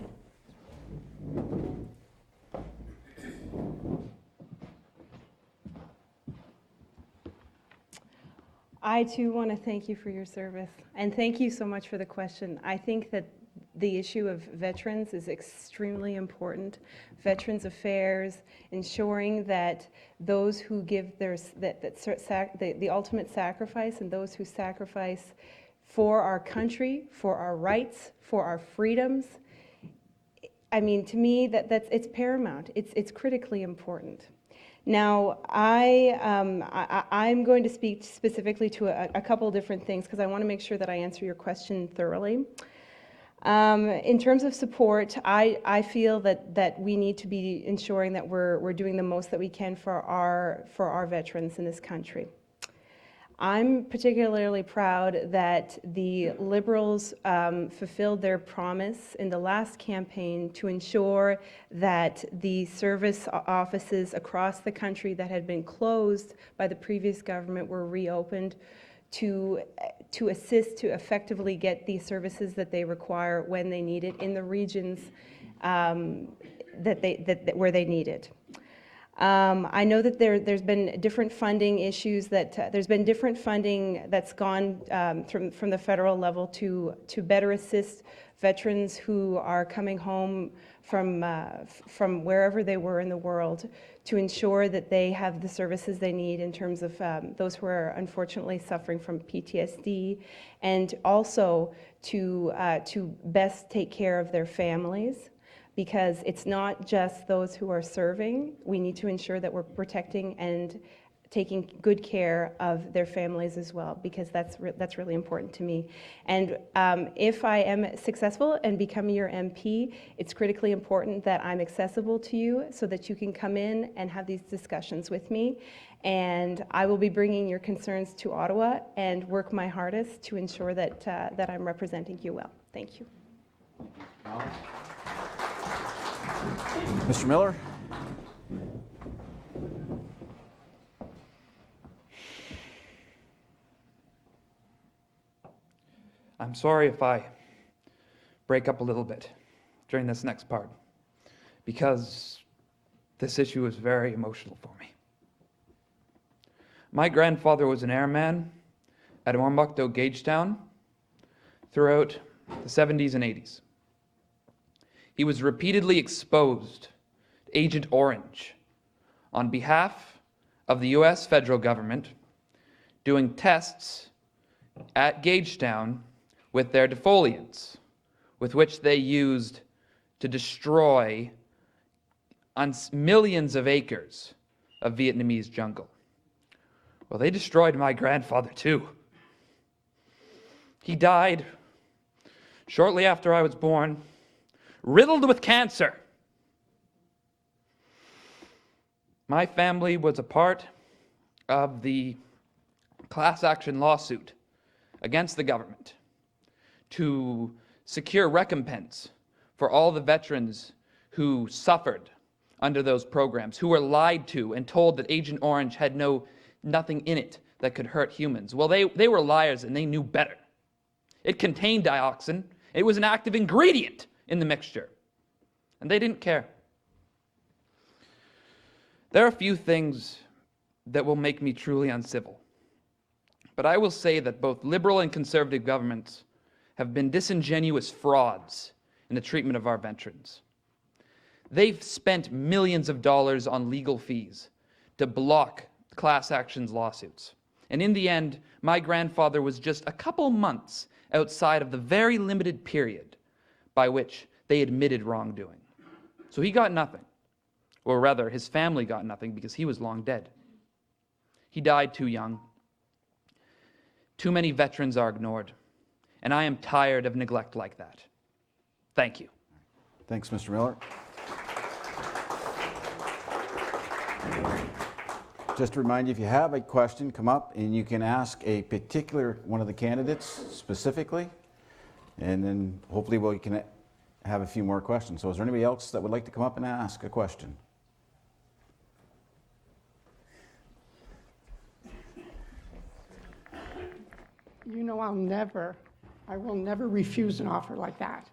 I too want to thank you for your service, and thank you so much for the question. I think that the issue of veterans is extremely important. Veterans Affairs, ensuring that those who give the ultimate sacrifice, and those who sacrifice for our country, for our rights, for our freedoms. I mean, to me, it's paramount. It's critically important. Now, I'm going to speak specifically to a couple different things because I want to make sure that I answer your question thoroughly. In terms of support, I feel that we need to be ensuring that we're doing the most that we can for our veterans in this country. I'm particularly proud that the Liberals fulfilled their promise in the last campaign to ensure that the service offices across the country that had been closed by the previous government were reopened to assist to effectively get the services that they require when they need it in the regions where they need it. I know that there's been different funding issues there's been different funding that's gone from the federal level to better assist veterans who are coming home from wherever they were in the world, to ensure that they have the services they need in terms of those who are unfortunately suffering from PTSD, and also to best take care of their families. Because it's not just those who are serving. We need to ensure that we're protecting and taking good care of their families as well, because that's really important to me. And if I am successful and become your MP, it's critically important that I'm accessible to you so that you can come in and have these discussions with me. And I will be bringing your concerns to Ottawa and work my hardest to ensure that I'm representing you well. Thank you. Mr. Miller? I'm sorry if I break up a little bit during this next part, because this issue is very emotional for me. My grandfather was an airman at Ormbuckto Gagetown throughout the 70s and 80s. He was repeatedly exposed to Agent Orange on behalf of the US federal government, doing tests at Gagetown with their defoliants, with which they used to destroy millions of acres of Vietnamese jungle. Well, they destroyed my grandfather too. He died shortly after I was born, riddled with cancer. My family was a part of the class action lawsuit against the government to secure recompense for all the veterans who suffered under those programs, who were lied to and told that Agent Orange had nothing in it that could hurt humans. Well, they were liars and they knew better. It contained dioxin. It was an active ingredient in the mixture, and they didn't care. There are a few things that will make me truly uncivil, but I will say that both Liberal and Conservative governments have been disingenuous frauds in the treatment of our veterans. They've spent millions of dollars on legal fees to block class actions lawsuits. And in the end, my grandfather was just a couple months outside of the very limited period by which they admitted wrongdoing. So he got nothing. Or rather, his family got nothing because he was long dead. He died too young. Too many veterans are ignored. And I am tired of neglect like that. Thank you. Thanks, Mr. Miller. Just to remind you, if you have a question, come up and you can ask a particular one of the candidates specifically, and then hopefully we can have a few more questions. So is there anybody else that would like to come up and ask a question? You know, I will never refuse an offer like that.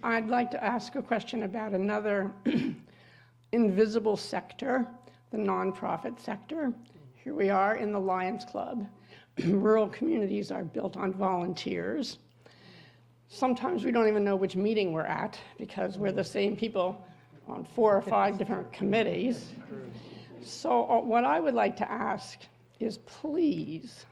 I'd like to ask a question about another invisible sector, the nonprofit sector. Here we are in the Lions Club. Rural communities are built on volunteers. Sometimes we don't even know which meeting we're at because we're the same people on 4 or 5 different committees. So what I would like to ask is, please,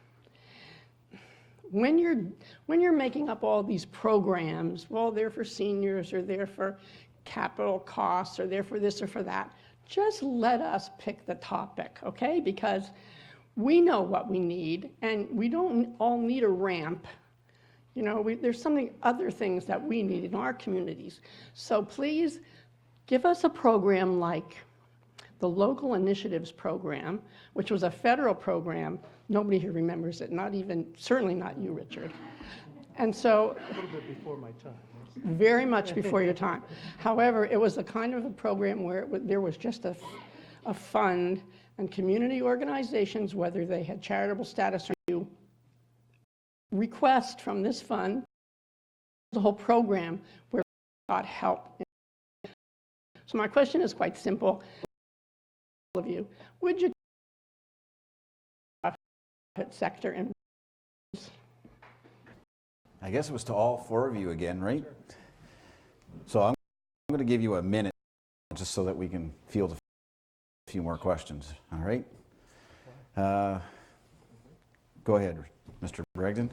when you're making up all these programs, well, they're for seniors, or they're for capital costs, or they're for this or for that, just let us pick the topic, okay? Because we know what we need, and we don't all need a ramp. You know, there's other things that we need in our communities. So please give us a program like the Local Initiatives Program, which was a federal program. Nobody here remembers it, certainly not you, Richard. And so, A little bit before my time. very much before your time. However, it was the kind of a program where there was just a fund, and community organizations, whether they had charitable status or you, request from this fund the whole program where we got help. So my question is quite simple. All of you, would you private sector and I guess it was to all 4 of you again, right? So I'm going to give you a minute just so that we can field a few more questions, all right? Go ahead, Mr. Bragdon.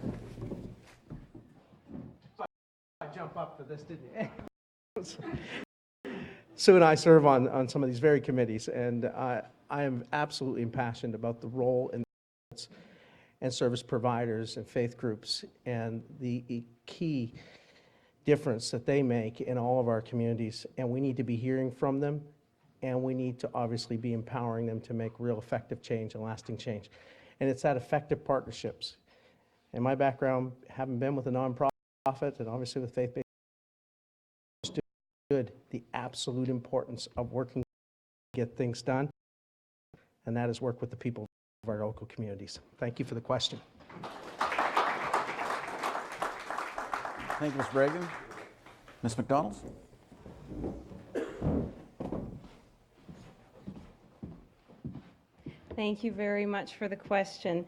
I jump up for this, didn't you? Sue and I serve on some of these very committees, and I am absolutely impassioned about the role and service providers and faith groups and the key difference that they make in all of our communities. And we need to be hearing from them, and we need to obviously be empowering them to make real effective change and lasting change. And it's that effective partnerships. In my background, having been with a nonprofit and obviously with faith-based, understood the absolute importance of working to get things done, and that is work with the people of our local communities. Thank you for the question. Thank you, Ms. Bragdon. Ms. McDonald? Thank you very much for the question.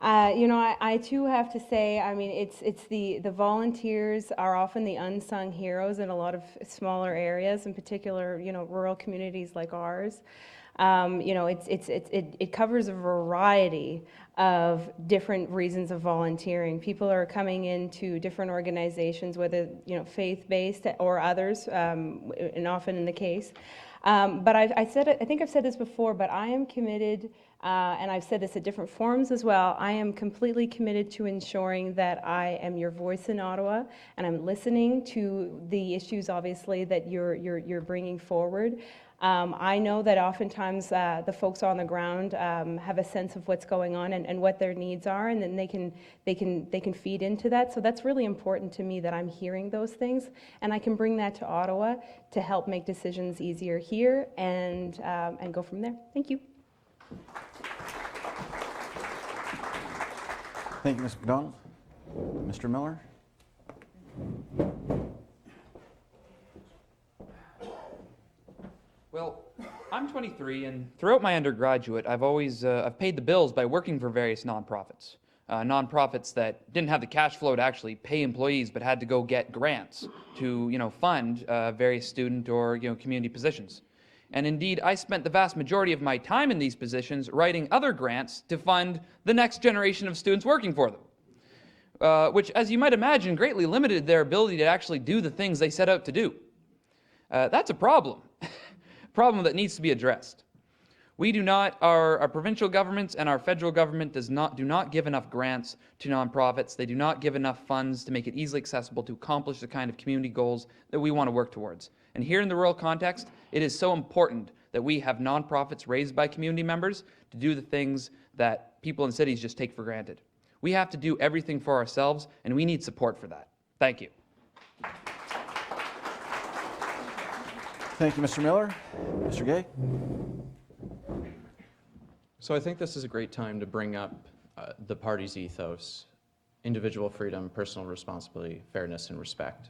I too have to say, I mean, it's the volunteers are often the unsung heroes in a lot of smaller areas, in particular, rural communities like ours. It covers a variety of different reasons of volunteering. People are coming into different organizations, whether faith-based or others, and often in the case. But I think I've said this before, but I am committed, and I've said this at different forums as well, I am completely committed to ensuring that I am your voice in Ottawa, and I'm listening to the issues, obviously, that you're bringing forward. I know that oftentimes the folks on the ground have a sense of what's going on and what their needs are, and then they can feed into that. So that's really important to me, that I'm hearing those things, and I can bring that to Ottawa to help make decisions easier here and go from there. Thank you. Thank you, Ms. McDonald. Mr. Miller? Well, I'm 23, and throughout my undergraduate, I've paid the bills by working for various nonprofits. Nonprofits that didn't have the cash flow to actually pay employees, but had to go get grants to, fund various student or, community positions. And indeed, I spent the vast majority of my time in these positions writing other grants to fund the next generation of students working for them, which, as you might imagine, greatly limited their ability to actually do the things they set out to do. That's a problem. Problem that needs to be addressed. Our provincial governments and our federal government do not give enough grants to nonprofits. They do not give enough funds to make it easily accessible to accomplish the kind of community goals that we want to work towards. And here in the rural context, it is so important that we have nonprofits raised by community members to do the things that people in cities just take for granted. We have to do everything for ourselves, and we need support for that. Thank you. Thank you, Mr. Miller. Mr. Gay? So I think this is a great time to bring up the party's ethos: individual freedom, personal responsibility, fairness, and respect.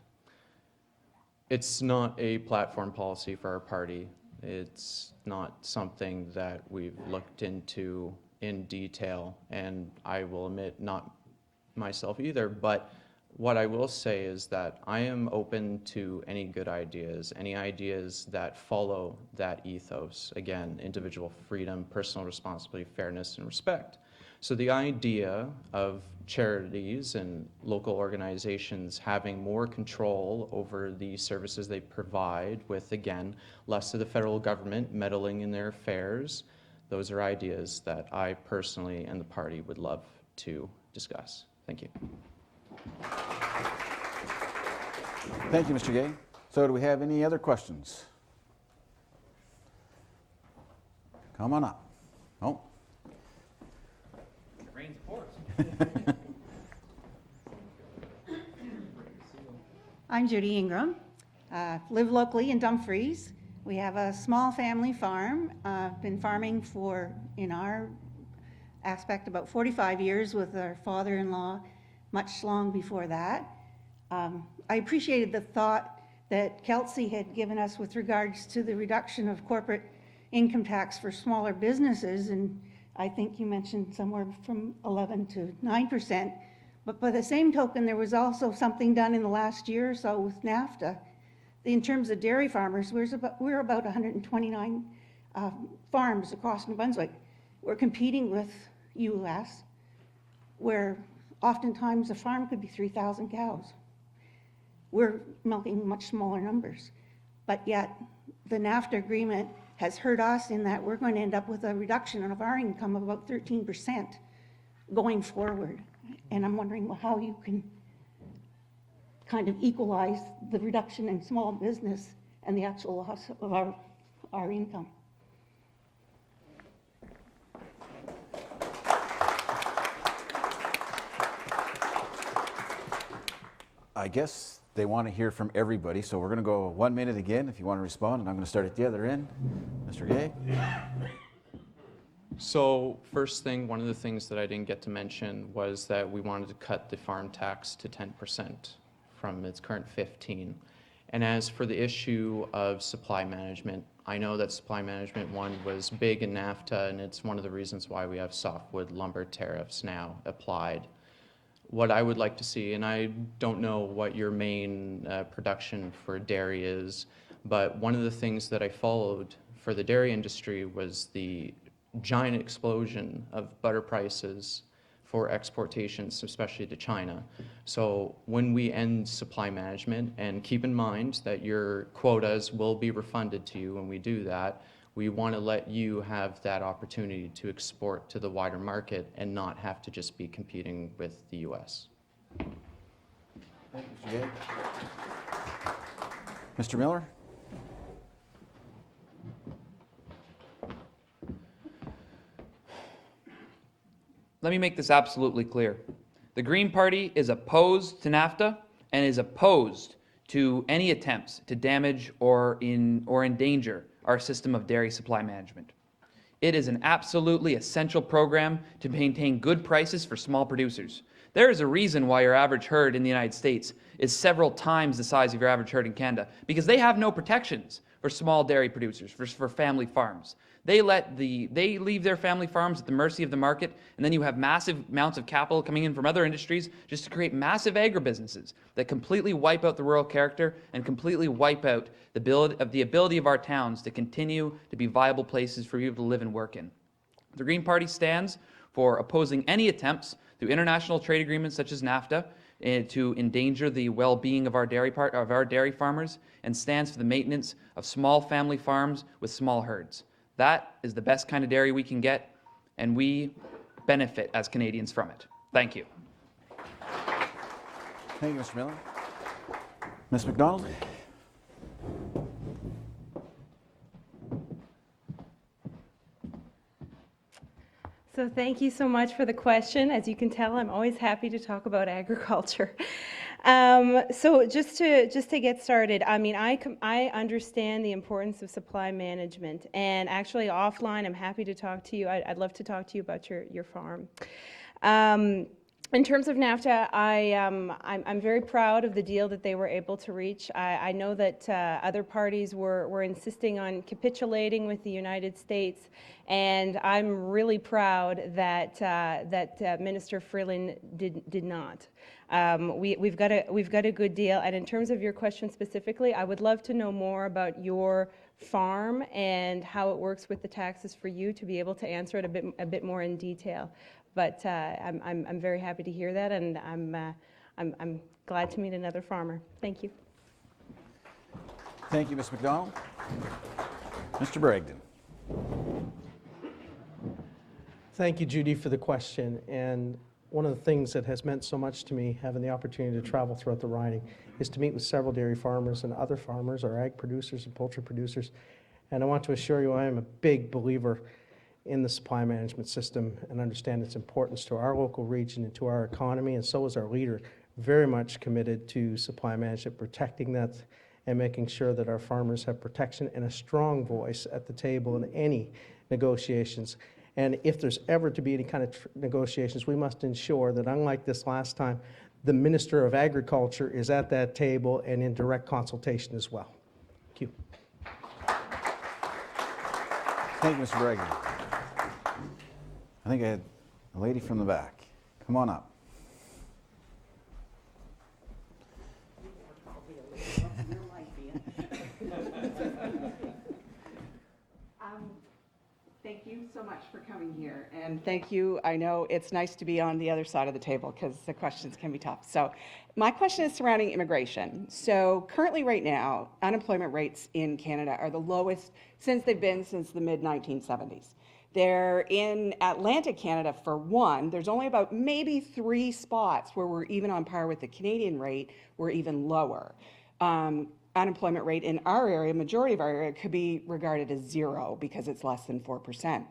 It's not a platform policy for our party. It's not something that we've looked into in detail, and I will admit, not myself either, but what I will say is that I am open to any good ideas, any ideas that follow that ethos. Again, individual freedom, personal responsibility, fairness, and respect. So the idea of charities and local organizations having more control over the services they provide with, again, less of the federal government meddling in their affairs, those are ideas that I personally and the party would love to discuss. Thank you. Thank you, Mr. Gay. So do we have any other questions? Come on up. Oh. Rain's pours. I'm Judy Ingram, live locally in Dumfries. We have a small family farm. Been farming for, in our aspect, about 45 years with our father-in-law, much long before that. I appreciated the thought that Kelsey had given us with regards to the reduction of corporate income tax for smaller businesses, and I think you mentioned somewhere from 11 to 9%. But by the same token, there was also something done in the last year or so with NAFTA. In terms of dairy farmers, we're about 129 farms across New Brunswick. We're competing with US, where oftentimes a farm could be 3,000 cows. We're milking much smaller numbers. But yet, the NAFTA agreement has hurt us in that we're going to end up with a reduction of our income of about 13% going forward. And I'm wondering how you can kind of equalize the reduction in small business and the actual loss of our income. I guess they want to hear from everybody, so we're going to go 1 minute again if you want to respond, and I'm going to start at the other end. Mr. Gay? So first thing, one of the things that I didn't get to mention was that we wanted to cut the farm tax to 10% from its current 15%. And as for the issue of supply management, I know that supply management one was big in NAFTA, and it's one of the reasons why we have softwood lumber tariffs now applied. What I would like to see, and I don't know what your main production for dairy is, but one of the things that I followed for the dairy industry was the giant explosion of butter prices for exportations, especially to China. So when we end supply management, and keep in mind that your quotas will be refunded to you when we do that, we want to let you have that opportunity to export to the wider market and not have to just be competing with the US. Thank you, Mr. Gay. Mr. Miller? Let me make this absolutely clear. The Green Party is opposed to NAFTA and is opposed to any attempts to damage or endanger our system of dairy supply management. It is an absolutely essential program to maintain good prices for small producers. There is a reason why your average herd in the United States is several times the size of your average herd in Canada, because they have no protections for small dairy producers, for family farms. They leave their family farms at the mercy of the market, and then you have massive amounts of capital coming in from other industries just to create massive agribusinesses that completely wipe out the rural character and completely wipe out the ability of our towns to continue to be viable places for people to live and work in. The Green Party stands for opposing any attempts through international trade agreements such as NAFTA to endanger the well-being of our dairy farmers, and stands for the maintenance of small family farms with small herds. That is the best kind of dairy we can get, and we benefit as Canadians from it. Thank you. Thank you, Mr. Miller. Ms. McDonald? So thank you so much for the question. As you can tell, I'm always happy to talk about agriculture. So just to get started, I mean, I understand the importance of supply management, and actually offline, I'm happy to talk to you. I'd love to talk to you about your farm. In terms of NAFTA, I'm very proud of the deal that they were able to reach. I know that other parties were insisting on capitulating with the United States, and I'm really proud that Minister Freeland did not. We've got a good deal. And in terms of your question specifically, I would love to know more about your farm and how it works with the taxes for you to be able to answer it a bit more in detail. But I'm very happy to hear that, and I'm glad to meet another farmer. Thank you. Thank you, Ms. McDonald. Mr. Bragdon. Thank you, Judy, for the question. And one of the things that has meant so much to me, having the opportunity to travel throughout the riding, is to meet with several dairy farmers and other farmers, our ag producers and poultry producers. And I want to assure you I am a big believer in the supply management system and understand its importance to our local region and to our economy, and so is our leader, very much committed to supply management, protecting that and making sure that our farmers have protection and a strong voice at the table in any negotiations. And if there's ever to be any kind of negotiations, we must ensure that, unlike this last time, the Minister of Agriculture is at that table and in direct consultation as well. Thank you. Thank you, Mr. Bragdon. I think I had a lady from the back. Come on up. Thank you so much for coming here, and thank you. I know it's nice to be on the other side of the table because the questions can be tough. So my question is surrounding immigration. So currently right now, unemployment rates in Canada are the lowest since they've been since the mid-1970s. They're in Atlantic Canada, for one, there's only about maybe 3 spots where we're even on par with the Canadian rate, we're even lower. Unemployment rate in our area, majority of our area, could be regarded as 0 because it's less than 4%.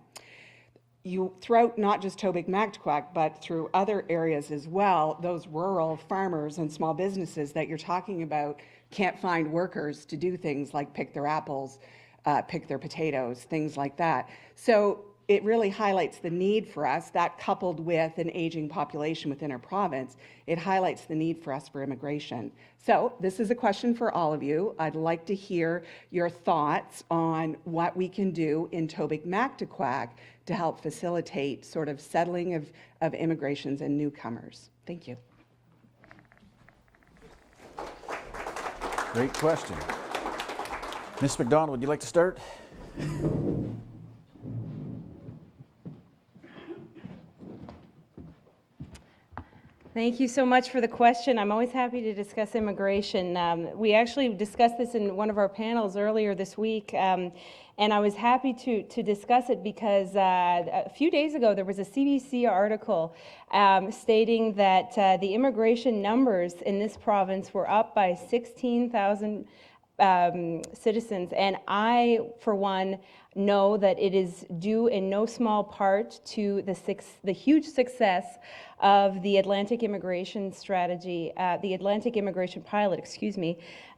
Throughout not just Tobique-Mactaquac, but through other areas as well, those rural farmers and small businesses that you're talking about can't find workers to do things like pick their apples, pick their potatoes, things like that. So it really highlights the need for us, that coupled with an aging population within our province, it highlights the need for us for immigration. So this is a question for all of you. I'd like to hear your thoughts on what we can do in Tobique-Mactaquac to help facilitate sort of settling of immigrations and newcomers. Thank you. Great question. Ms. McDonald, would you like to start? Thank you so much for the question. I'm always happy to discuss immigration. We actually discussed this in one of our panels earlier this week, and I was happy to discuss it because a few days ago there was a CBC article stating that the immigration numbers in this province were up by 16,000 citizens, and I, for one, know that it is due in no small part to the huge success of the Atlantic immigration strategy, the Atlantic immigration pilot,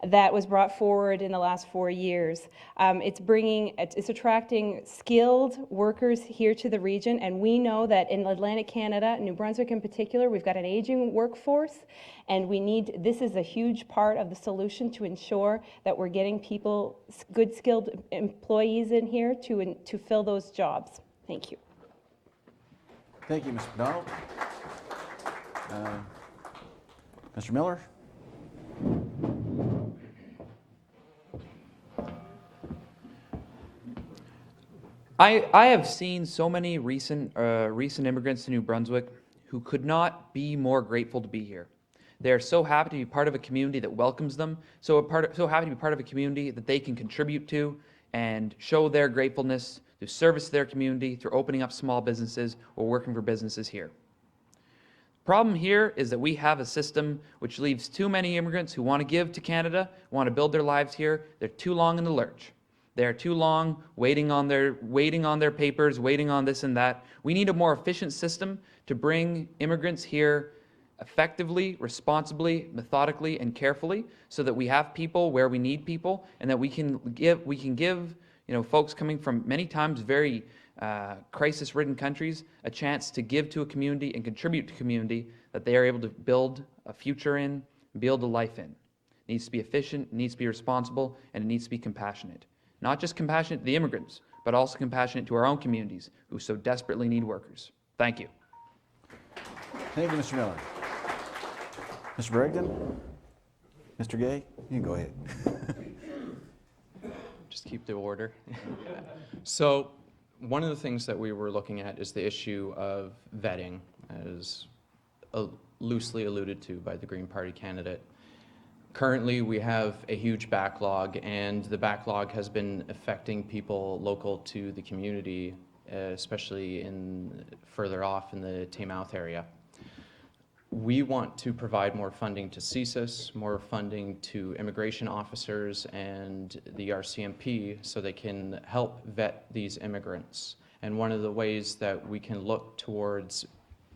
that was brought forward in the last 4 years. It's attracting skilled workers here to the region, and we know that in Atlantic Canada, New Brunswick in particular, we've got an aging workforce, and this is a huge part of the solution to ensure that we're getting people, good skilled employees in here to fill those jobs. Thank you. Thank you, Ms. McDonald. Mr. Miller? I have seen so many recent immigrants to New Brunswick who could not be more grateful to be here. They are so happy to be part of a community that welcomes them, so happy to be part of a community that they can contribute to and show their gratefulness to service their community through opening up small businesses or working for businesses here. The problem here is that we have a system which leaves too many immigrants who want to give to Canada, want to build their lives here. They're too long in the lurch. They're too long waiting on their papers, waiting on this and that. We need a more efficient system to bring immigrants here effectively, responsibly, methodically, and carefully, so that we have people where we need people, and that we can give folks coming from many times very crisis-ridden countries a chance to give to a community and contribute to a community that they are able to build a future in, build a life in. It needs to be efficient, it needs to be responsible, and it needs to be compassionate. Not just compassionate to the immigrants, but also compassionate to our own communities who so desperately need workers. Thank you. Thank you, Mr. Miller. Mr. Bragdon? Mr. Gay? You can go ahead. Just keep the order. So one of the things that we were looking at is the issue of vetting, as loosely alluded to by the Green Party candidate. Currently, we have a huge backlog, and the backlog has been affecting people local to the community, especially further off in the Taymouth area. We want to provide more funding to CSIS, more funding to immigration officers and the RCMP so they can help vet these immigrants. And one of the ways that we can look towards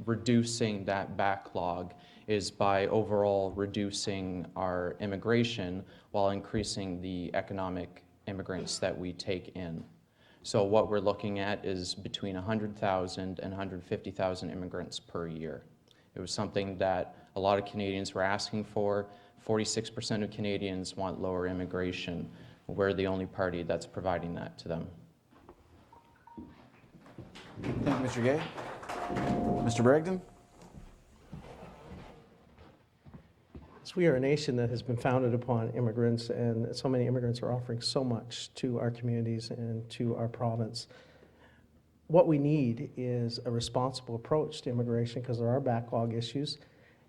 reducing that backlog is by overall reducing our immigration while increasing the economic immigrants that we take in. So what we're looking at is between 100,000 and 150,000 immigrants per year. It was something that a lot of Canadians were asking for. 46% of Canadians want lower immigration. We're the only party that's providing that to them. Thank you, Mr. Gay. Mr. Bragdon? So we are a nation that has been founded upon immigrants, and so many immigrants are offering so much to our communities and to our province. What we need is a responsible approach to immigration because there are backlog issues,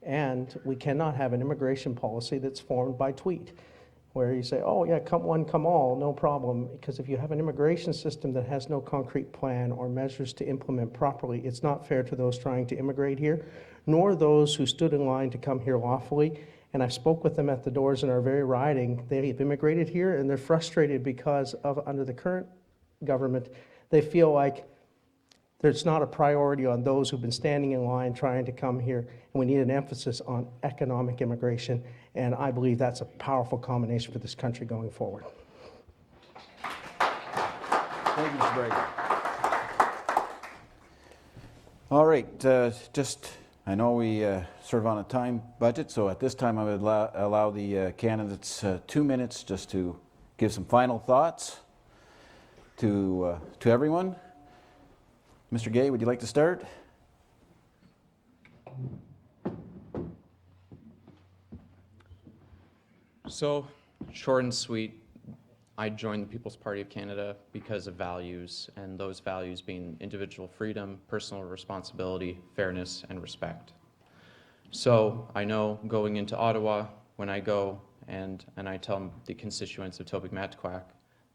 and we cannot have an immigration policy that's formed by tweet, where you say, oh yeah, come one, come all, no problem. Because if you have an immigration system that has no concrete plan or measures to implement properly, it's not fair to those trying to immigrate here, nor those who stood in line to come here lawfully. And I've spoke with them at the doors in our very riding. They've immigrated here and they're frustrated because of, under the current government, they feel like there's not a priority on those who've been standing in line trying to come here, and we need an emphasis on economic immigration, and I believe that's a powerful combination for this country going forward. Thank you, Mr. Bragdon. All right, I know we sort of on a time budget, so at this time I would allow the candidates 2 minutes just to give some final thoughts to everyone. Mr. Gay, would you like to start? So, short and sweet, I joined the People's Party of Canada because of values, and those values being individual freedom, personal responsibility, fairness, and respect. So, I know going into Ottawa, when I go and I tell the constituents of Tobique-Mactaquac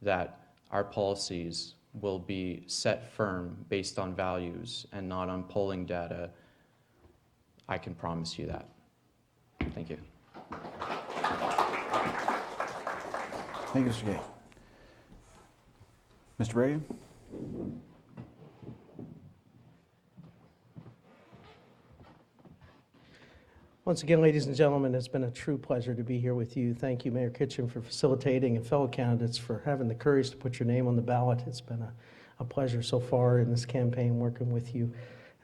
that our policies will be set firm based on values and not on polling data, I can promise you that. Thank you. Thank you, Mr. Gay. Mr. Bragdon? Once again, ladies and gentlemen, it's been a true pleasure to be here with you. Thank you, Mayor Kitchen, for facilitating, and fellow candidates for having the courage to put your name on the ballot. It's been a pleasure so far in this campaign working with you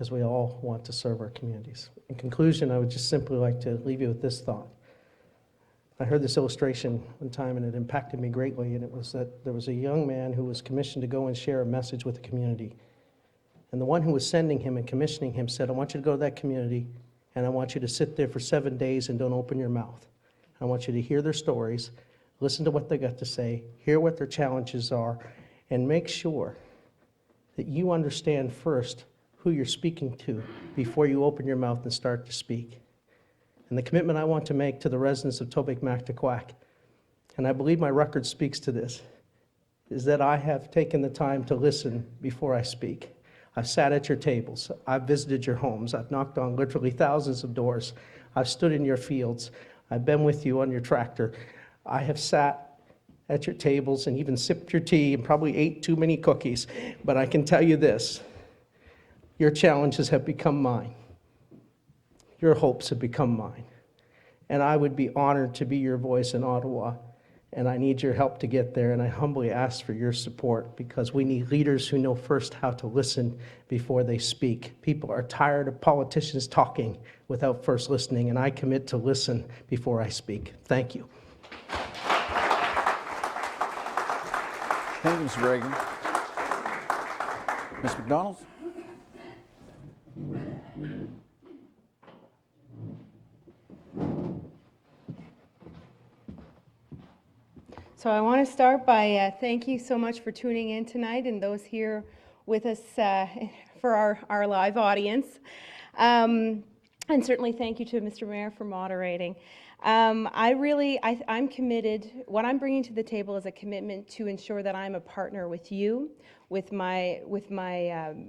as we all want to serve our communities. In conclusion, I would just simply like to leave you with this thought. I heard this illustration one time and it impacted me greatly, and it was that there was a young man who was commissioned to go and share a message with the community. And the one who was sending him and commissioning him said, I want you to go to that community and I want you to sit there for 7 days and don't open your mouth. I want you to hear their stories, listen to what they got to say, hear what their challenges are, and make sure that you understand first who you're speaking to before you open your mouth and start to speak. And the commitment I want to make to the residents of Tobique-Mactaquac, and I believe my record speaks to this, is that I have taken the time to listen before I speak. I've sat at your tables. I've visited your homes. I've knocked on literally thousands of doors. I've stood in your fields. I've been with you on your tractor. I have sat at your tables and even sipped your tea and probably ate too many cookies. But I can tell you this, your challenges have become mine. Your hopes have become mine. And I would be honored to be your voice in Ottawa and I need your help to get there, and I humbly ask for your support because we need leaders who know first how to listen before they speak. People are tired of politicians talking without first listening, and I commit to listen before I speak. Thank you. Thank you, Mr. Bragdon. Ms. McDonald? So I want to start by thank you so much for tuning in tonight and those here with us for our live audience. And certainly thank you to Mr. Mayor for moderating. I'm committed, what I'm bringing to the table is a commitment to ensure that I'm a partner with you, with my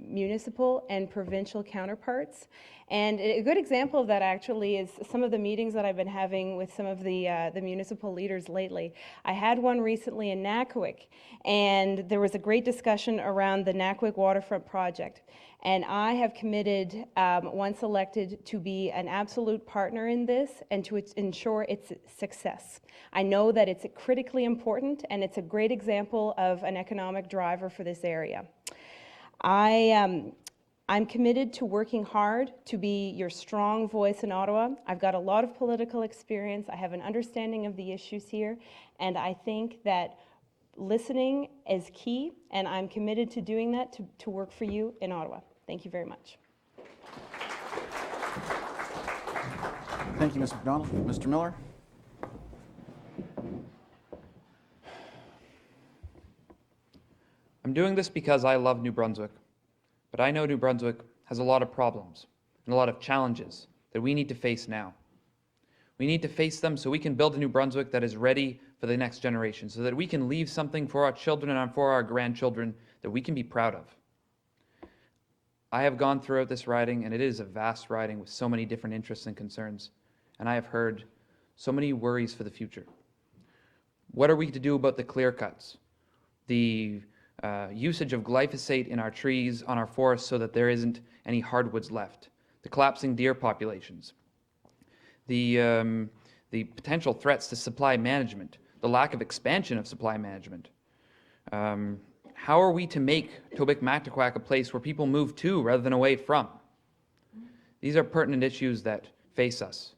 municipal and provincial counterparts. And a good example of that actually is some of the meetings that I've been having with some of the municipal leaders lately. I had one recently in Mactaquac, and there was a great discussion around the Mactaquac waterfront project. And I have committed, once elected, to be an absolute partner in this and to ensure its success. I know that it's critically important and it's a great example of an economic driver for this area. I'm committed to working hard to be your strong voice in Ottawa. I've got a lot of political experience. I have an understanding of the issues here, and I think that listening is key, and I'm committed to doing that to work for you in Ottawa. Thank you very much. Thank you, Ms. McDonald. Mr. Miller? I'm doing this because I love New Brunswick, but I know New Brunswick has a lot of problems and a lot of challenges that we need to face now. We need to face them so we can build a New Brunswick that is ready for the next generation, so that we can leave something for our children and for our grandchildren that we can be proud of. I have gone throughout this riding, and it is a vast riding with so many different interests and concerns, and I have heard so many worries for the future. What are we to do about the clear cuts? The usage of glyphosate in our trees, on our forests, so that there isn't any hardwoods left. The collapsing deer populations. The potential threats to supply management. The lack of expansion of supply management. How are we to make Tobique-Mactaquac a place where people move to rather than away from? These are pertinent issues that face us.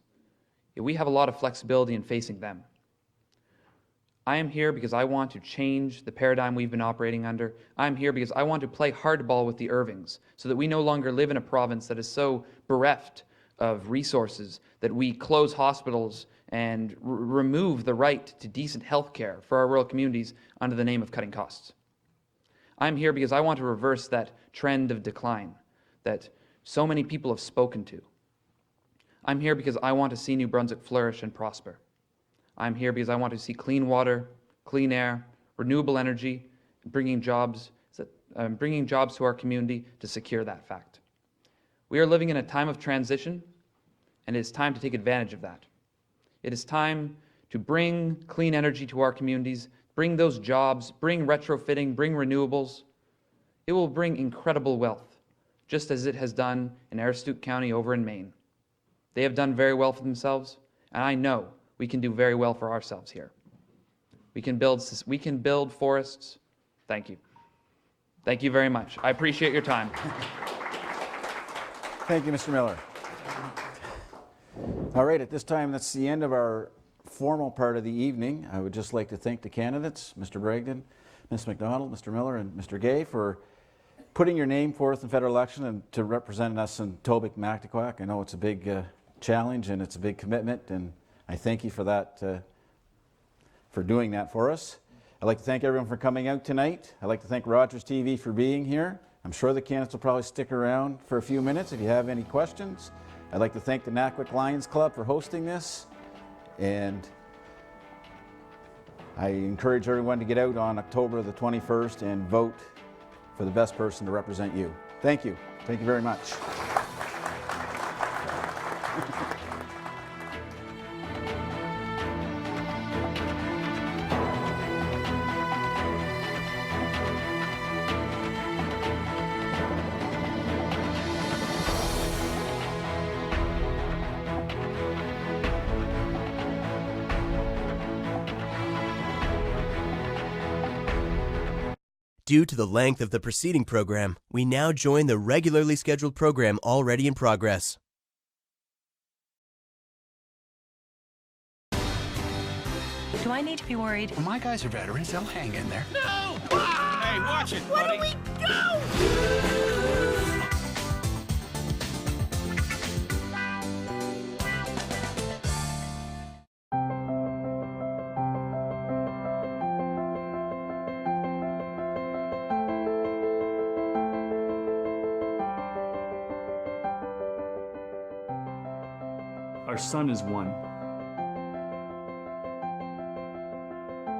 Yet we have a lot of flexibility in facing them. I am here because I want to change the paradigm we've been operating under. I'm here because I want to play hardball with the Irvings so that we no longer live in a province that is so bereft of resources that we close hospitals and remove the right to decent health care for our rural communities under the name of cutting costs. I'm here because I want to reverse that trend of decline that so many people have spoken to. I'm here because I want to see New Brunswick flourish and prosper. I'm here because I want to see clean water, clean air, renewable energy, bringing jobs to our community to secure that fact. We are living in a time of transition, and it is time to take advantage of that. It is time to bring clean energy to our communities, bring those jobs, bring retrofitting, bring renewables. It will bring incredible wealth, just as it has done in Aroostook County over in Maine. They have done very well for themselves, and I know we can do very well for ourselves here. We can build forests. Thank you. Thank you very much. I appreciate your time. Thank you, Mr. Miller. All right, at this time, that's the end of our formal part of the evening. I would just like to thank the candidates, Mr. Bragdon, Ms. McDonald, Mr. Miller, and Mr. Gay, for putting your name forth in federal election and to representing us in Tobique-Mactaquac. I know it's a big challenge and it's a big commitment, and I thank you for that, for doing that for us. I'd like to thank everyone for coming out tonight. I'd like to thank Rogers TV for being here. I'm sure the candidates will probably stick around for a few minutes if you have any questions. I'd like to thank the Mactaquac Lions Club for hosting this, and I encourage everyone to get out on October the 21st and vote for the best person to represent you. Thank you. Thank you very much. Due to the length of the preceding program, we now join the regularly scheduled program already in progress. Do I need to be worried? Well, my guys are veterans. They'll hang in there. No! Hey, watch it, buddy. Where do we go? Our son is one.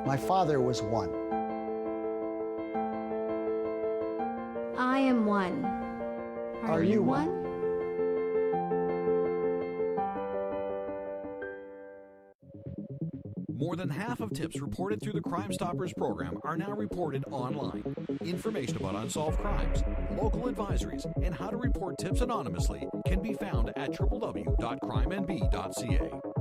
My father was one. I am one. Are you one? More than half of tips reported through the Crime Stoppers program are now reported online. Information about unsolved crimes, local advisories, and how to report tips anonymously can be found at www.crimenb.ca.